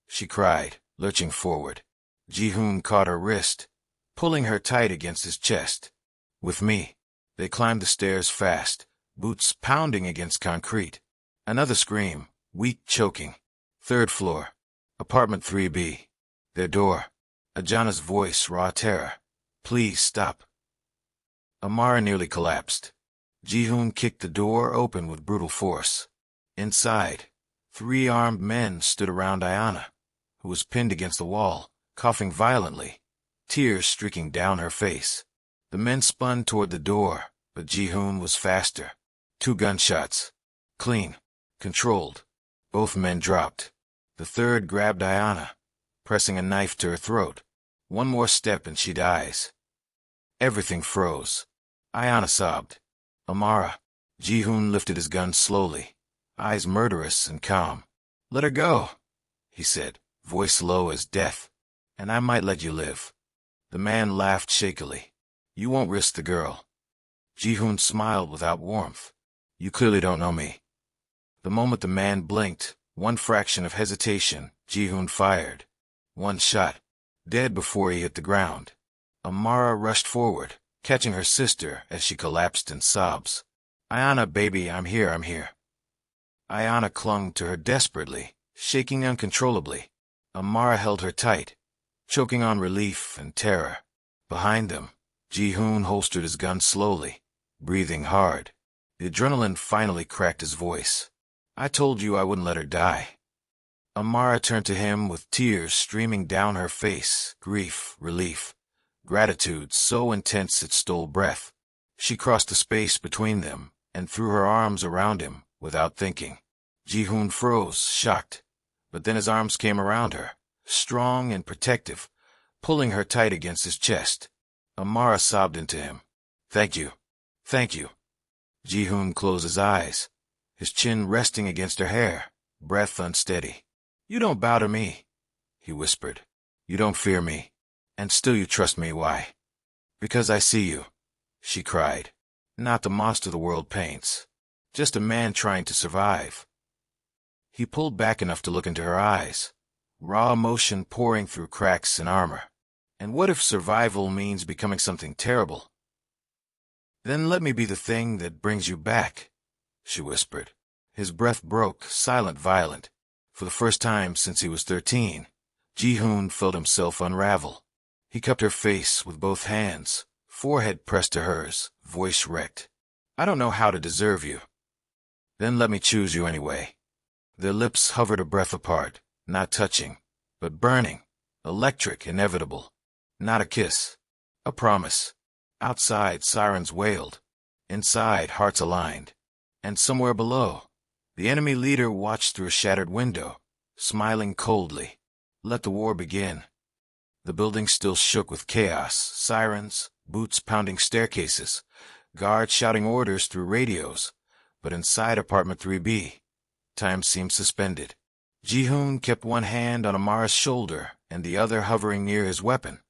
she cried, lurching forward. Ji-hoon caught her wrist, pulling her tight against his chest. With me. They climbed the stairs fast, boots pounding against concrete. Another scream, weak, choking. 3rd floor. Apartment 3B. Their door. Ajana's voice, raw terror. Please stop. Amara nearly collapsed. Ji-hoon kicked the door open with brutal force. Inside, 3 armed men stood around Ayana, who was pinned against the wall, coughing violently, tears streaking down her face. The men spun toward the door, but Ji-hoon was faster. 2 gunshots. Clean. Controlled. Both men dropped. The third grabbed Ayana, pressing a knife to her throat. One more step and she dies. Everything froze. Ayana sobbed. Amara. Ji-hoon lifted his gun slowly, eyes murderous and calm. Let her go, he said, voice low as death. And I might let you live. The man laughed shakily. You won't risk the girl. Ji-hoon smiled without warmth. You clearly don't know me. The moment the man blinked, one fraction of hesitation, Ji-hoon fired. One shot. Dead before he hit the ground. Amara rushed forward, catching her sister as she collapsed in sobs. Ayana, baby, I'm here, I'm here. Ayana clung to her desperately, shaking uncontrollably. Amara held her tight, choking on relief and terror. Behind them, Ji-hoon holstered his gun slowly, breathing hard. The adrenaline finally cracked his voice. I told you I wouldn't let her die. Amara turned to him with tears streaming down her face, grief, relief, gratitude so intense it stole breath. She crossed the space between them and threw her arms around him without thinking. Ji-hoon froze, shocked, but then his arms came around her, strong and protective, pulling her tight against his chest. Amara sobbed into him. Thank you. Thank you. Ji-hoon closed his eyes, his chin resting against her hair, breath unsteady. You don't bow to me, he whispered. You don't fear me, and still you trust me. Why? Because I see you, she cried. Not the monster the world paints, just a man trying to survive. He pulled back enough to look into her eyes, raw emotion pouring through cracks in armor. And what if survival means becoming something terrible? Then let me be the thing that brings you back, she whispered. His breath broke, silent, violent. For the first time since he was 13, Ji-hoon felt himself unravel. He cupped her face with both hands, forehead pressed to hers, voice wrecked. I don't know how to deserve you. Then let me choose you anyway. Their lips hovered a breath apart, not touching, but burning, electric, inevitable. Not a kiss, a promise. Outside, sirens wailed. Inside, hearts aligned. And somewhere below, the enemy leader watched through a shattered window, smiling coldly. Let the war begin. The building still shook with chaos, sirens, boots pounding staircases, guards shouting orders through radios. But inside apartment 3B, time seemed suspended. Ji-hoon kept one hand on Amara's shoulder and the other hovering near his weapon,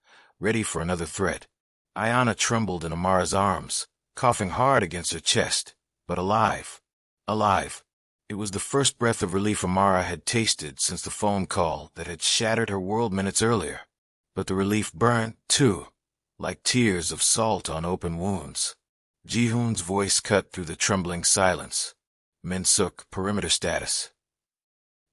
ready for another threat. Ayana trembled in Amara's arms, coughing hard against her chest, but alive. Alive. It was the first breath of relief Amara had tasted since the phone call that had shattered her world minutes earlier. But the relief burned, too, like tears of salt on open wounds. Ji-hoon's voice cut through the trembling silence. Min-suk, perimeter status.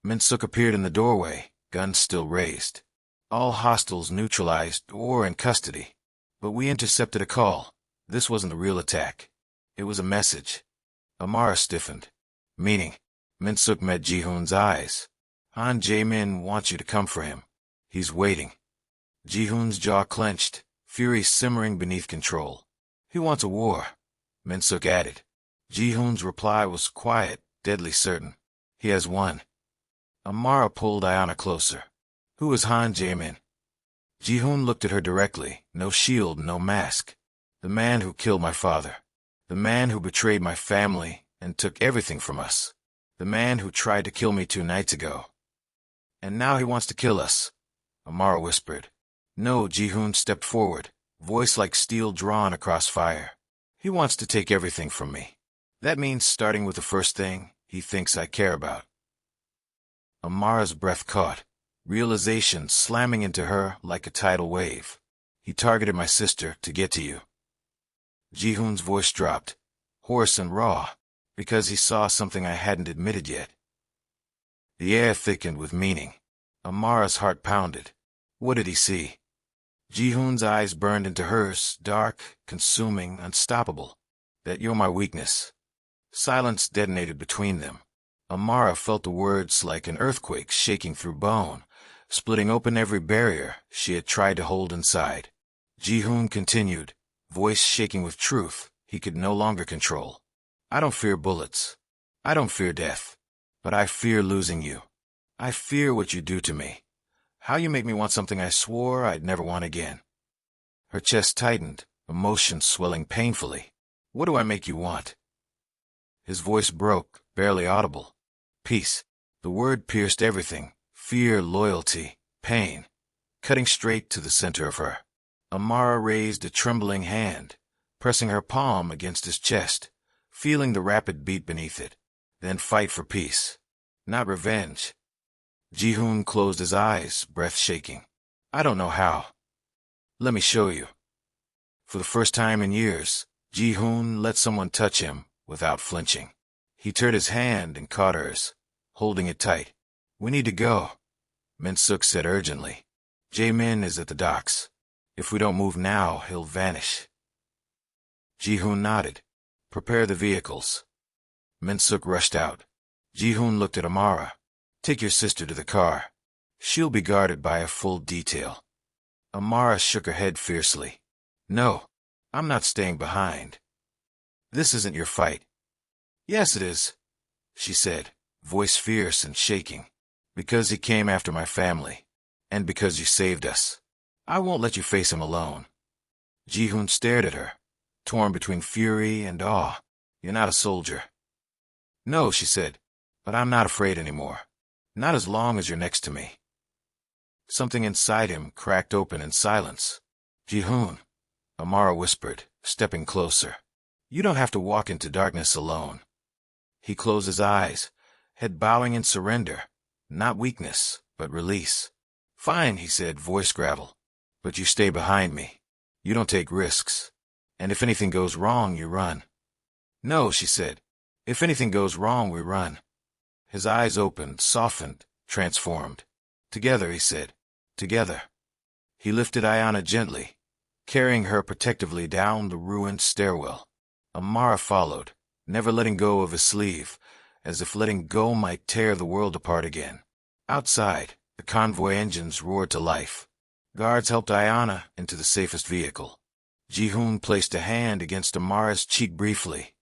Min-suk appeared in the doorway, gun still raised. All hostiles neutralized or in custody. But we intercepted a call. This wasn't a real attack. It was a message. Amara stiffened. Meaning, Min-suk met Ji-hoon's eyes. Han Jae-min wants you to come for him. He's waiting. Ji-hoon's jaw clenched, fury simmering beneath control. He wants a war, Min-suk added. Ji-hoon's reply was quiet, deadly certain. He has won. Amara pulled Ayana closer. Who is Han Jae-min? Ji-hoon looked at her directly, no shield, no mask. The man who killed my father. The man who betrayed my family and took everything from us. The man who tried to kill me 2 nights ago. And now he wants to kill us, Amara whispered. No, Ji-hoon stepped forward, voice like steel drawn across fire. He wants to take everything from me. That means starting with the first thing he thinks I care about. Amara's breath caught, realization slamming into her like a tidal wave. He targeted my sister to get to you. Ji-hoon's voice dropped, hoarse and raw, because he saw something I hadn't admitted yet. The air thickened with meaning. Amara's heart pounded. What did he see? Ji-hoon's eyes burned into hers, dark, consuming, unstoppable. That you're my weakness. Silence detonated between them. Amara felt the words like an earthquake shaking through bone, splitting open every barrier she had tried to hold inside. Ji-hoon continued, voice shaking with truth he could no longer control. I don't fear bullets. I don't fear death. But I fear losing you. I fear what you do to me. How you make me want something I swore I'd never want again. Her chest tightened, emotion swelling painfully. What do I make you want? His voice broke, barely audible. Peace. The word pierced everything. Fear, loyalty, pain. Cutting straight to the center of her. Amara raised a trembling hand, pressing her palm against his chest, feeling the rapid beat beneath it. Then fight for peace. Not revenge. Ji-hoon closed his eyes, breath shaking. I don't know how. Let me show you. For the first time in years, Ji-hoon let someone touch him without flinching. He turned his hand and caught hers, holding it tight. We need to go, Min-suk said urgently. Jae-min is at the docks. If we don't move now, he'll vanish. Ji-hoon nodded. Prepare the vehicles. Min-suk rushed out. Ji-hoon looked at Amara. Take your sister to the car. She'll be guarded by a full detail. Amara shook her head fiercely. No, I'm not staying behind. This isn't your fight. Yes, it is, she said, voice fierce and shaking. Because he came after my family. And because you saved us. I won't let you face him alone. Ji-hoon stared at her, torn between fury and awe. You're not a soldier. No, she said, but I'm not afraid anymore. Not as long as you're next to me. Something inside him cracked open in silence. Ji-hoon, Amara whispered, stepping closer. You don't have to walk into darkness alone. He closed his eyes, head bowing in surrender. Not weakness, but release. Fine, he said, voice gravel. But you stay behind me. You don't take risks. And if anything goes wrong, you run. No, she said. If anything goes wrong, we run. His eyes opened, softened, transformed. Together, he said. Together. He lifted Ayana gently, carrying her protectively down the ruined stairwell. Amara followed, never letting go of his sleeve, as if letting go might tear the world apart again. Outside, the convoy engines roared to life. Guards helped Ayana into the safest vehicle. Ji-hoon placed a hand against Amara's cheek briefly,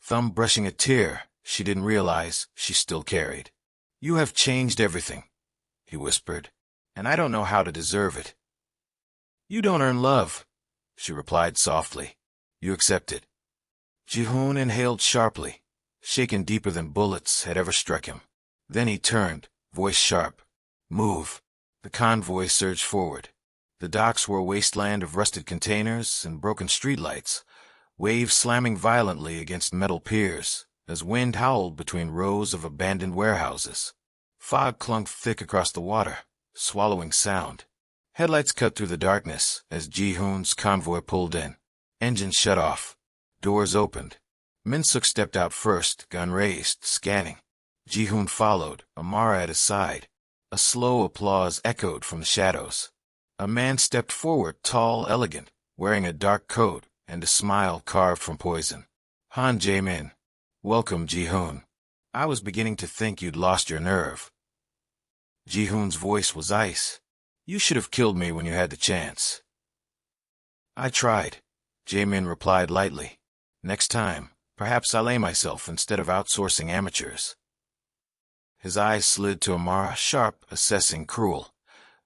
thumb brushing a tear she didn't realize she still carried. You have changed everything, he whispered, and I don't know how to deserve it. You don't earn love, she replied softly. You accept it. Ji-hoon inhaled sharply, shaken deeper than bullets had ever struck him. Then he turned, voice sharp. Move. The convoy surged forward. The docks were a wasteland of rusted containers and broken streetlights, waves slamming violently against metal piers as wind howled between rows of abandoned warehouses. Fog clung thick across the water, swallowing sound. Headlights cut through the darkness as Ji-hoon's convoy pulled in. Engines shut off. Doors opened. Min-suk stepped out first, gun raised, scanning. Ji-hoon followed, Amara at his side. A slow applause echoed from the shadows. A man stepped forward, tall, elegant, wearing a dark coat and a smile carved from poison. Han Jae-min. Welcome, Ji-hoon. I was beginning to think you'd lost your nerve. Ji-hoon's voice was ice. You should have killed me when you had the chance. I tried, Jae-min replied lightly. Next time, perhaps I'll aim myself instead of outsourcing amateurs. His eyes slid to Amara, sharp, assessing, cruel.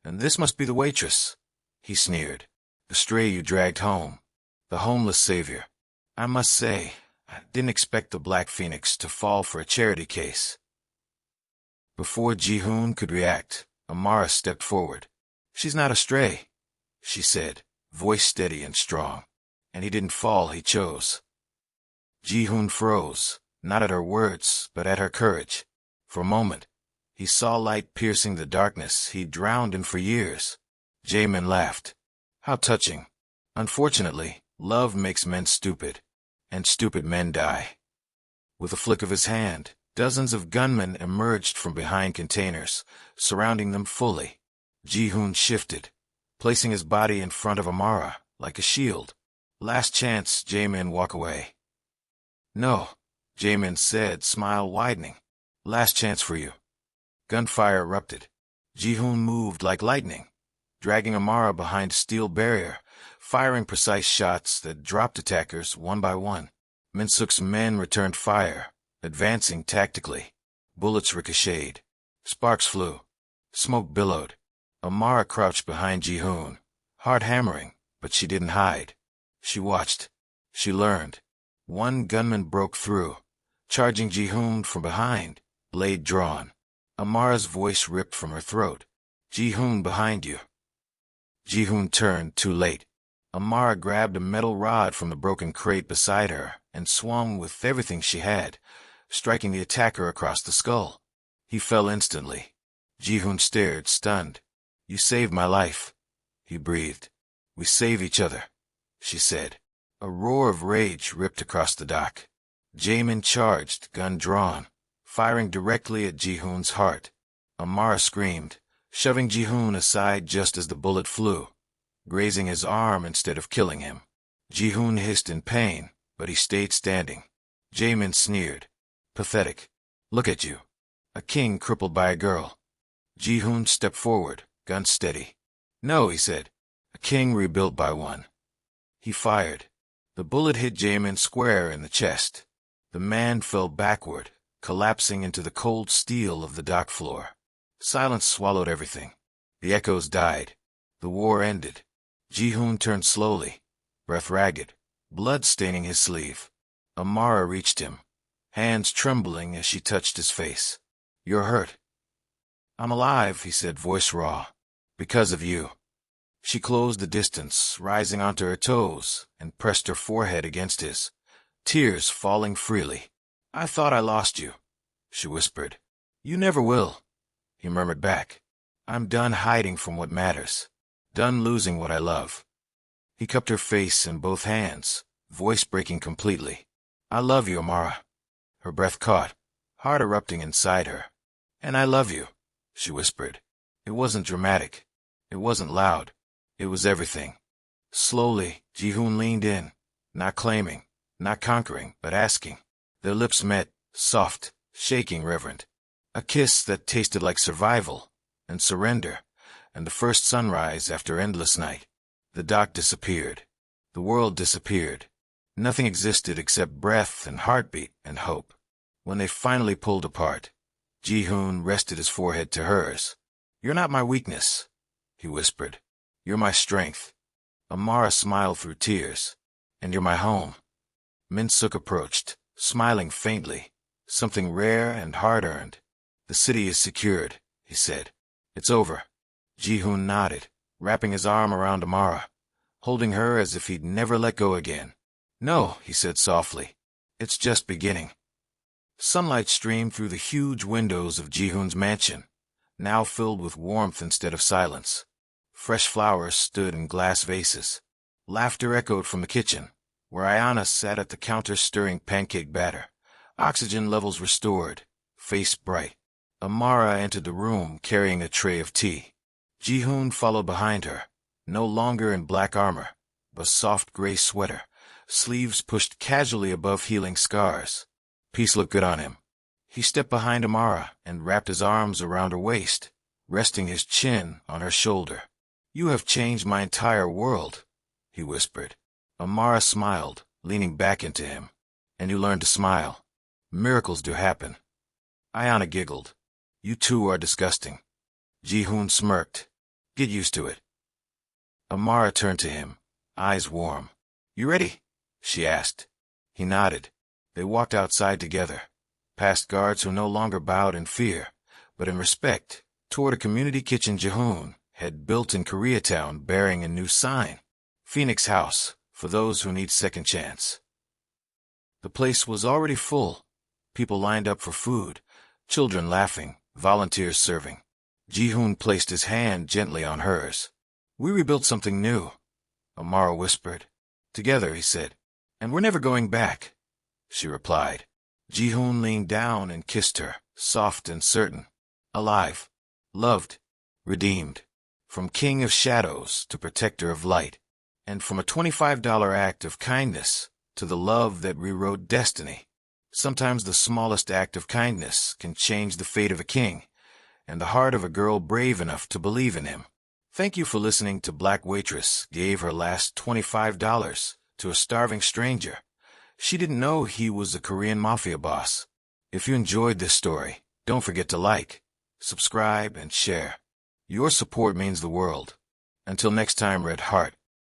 And this must be the waitress, he sneered. The stray you dragged home. The homeless savior. I must say, I didn't expect the Black Phoenix to fall for a charity case. Before Ji-hoon could react, Amara stepped forward. She's not a stray, she said, voice steady and strong. And he didn't fall, he chose. Ji-hoon froze, not at her words, but at her courage. For a moment, he saw light piercing the darkness he'd drowned in for years. Jae-min laughed. How touching. Unfortunately, love makes men stupid, and stupid men die. With a flick of his hand, dozens of gunmen emerged from behind containers, surrounding them fully. Ji-hoon shifted, placing his body in front of Amara, like a shield. Last chance, Jae-min, walk away. No, Jae-min said, smile widening. Last chance for you. Gunfire erupted. Ji-hoon moved like lightning, dragging Amara behind a steel barrier, firing precise shots that dropped attackers one by one. Min-suk's men returned fire, advancing tactically. Bullets ricocheted. Sparks flew. Smoke billowed. Amara crouched behind Ji-hoon, heart hammering, but she didn't hide. She watched. She learned. One gunman broke through, charging Ji-hoon from behind, blade drawn. Amara's voice ripped from her throat. "Ji-hoon, behind you." Ji-hoon turned, too late. Amara grabbed a metal rod from the broken crate beside her and swung with everything she had, striking the attacker across the skull. He fell instantly. Ji-hoon stared, stunned. "You saved my life," he breathed. "We save each other," she said. A roar of rage ripped across the dock. Jamin charged, gun drawn, firing directly at Ji-hoon's heart. Amara screamed, shoving Ji-hoon aside just as the bullet flew, grazing his arm instead of killing him. Ji-hoon hissed in pain, but he stayed standing. Jamin sneered. "Pathetic. Look at you. A king crippled by a girl." Ji-hoon stepped forward, gun steady. "No," he said. "A king rebuilt by one." He fired. The bullet hit Jamin square in the chest. The man fell backward, collapsing into the cold steel of the dock floor. Silence swallowed everything. The echoes died. The war ended. Ji-hoon turned slowly, breath ragged, blood staining his sleeve. Amara reached him, hands trembling as she touched his face. "You're hurt." "I'm alive," he said, voice raw. "Because of you." She closed the distance, rising onto her toes, and pressed her forehead against his, tears falling freely. "I thought I lost you," she whispered. "You never will," he murmured back. "I'm done hiding from what matters, done losing what I love." He cupped her face in both hands, voice breaking completely. "I love you, Amara." Her breath caught, heart erupting inside her. "And I love you," she whispered. It wasn't dramatic. It wasn't loud. It was everything. Slowly, Ji-hoon leaned in, not claiming, not conquering, but asking. Their lips met, soft, shaking, reverent. A kiss that tasted like survival and surrender, and the first sunrise after endless night. The dock disappeared. The world disappeared. Nothing existed except breath and heartbeat and hope. When they finally pulled apart, Ji-hoon rested his forehead to hers. "You're not my weakness," he whispered. "You're my strength." Amara smiled through tears. "And you're my home." Min-suk approached, smiling faintly, something rare and hard-earned. "The city is secured," he said. "It's over." Ji-hoon nodded, wrapping his arm around Amara, holding her as if he'd never let go again. "No," he said softly. "It's just beginning." Sunlight streamed through the huge windows of Ji-hoon's mansion, now filled with warmth instead of silence. Fresh flowers stood in glass vases. Laughter echoed from the kitchen, where Ayana sat at the counter stirring pancake batter. Oxygen levels restored, face bright. Amara entered the room carrying a tray of tea. Ji-hoon followed behind her, no longer in black armor, but soft gray sweater, sleeves pushed casually above healing scars. Peace looked good on him. He stepped behind Amara and wrapped his arms around her waist, resting his chin on her shoulder. "You have changed my entire world," he whispered. Amara smiled, leaning back into him. "And you learned to smile. Miracles do happen." Ayana giggled. "You two are disgusting." Ji-hoon smirked. "Get used to it." Amara turned to him, eyes warm. "You ready?" she asked. He nodded. They walked outside together, past guards who no longer bowed in fear, but in respect, toward a community kitchen Ji-hoon had built in Koreatown bearing a new sign. Phoenix House, for those who need second chance. The place was already full. People lined up for food, children laughing, volunteers serving. Ji-hoon placed his hand gently on hers. "We rebuilt something new," Amara whispered. "Together," he said. "And we're never going back," she replied. Ji-hoon leaned down and kissed her, soft and certain. Alive, loved, redeemed. From king of shadows to protector of light. And from a $25 act of kindness to the love that rewrote destiny. Sometimes the smallest act of kindness can change the fate of a king and the heart of a girl brave enough to believe in him. Thank you for listening to Black Waitress gave her last $25 to a starving stranger. She didn't know he was a Korean mafia boss. If you enjoyed this story, don't forget to like, subscribe, and share. Your support means the world. Until next time, Red Heart.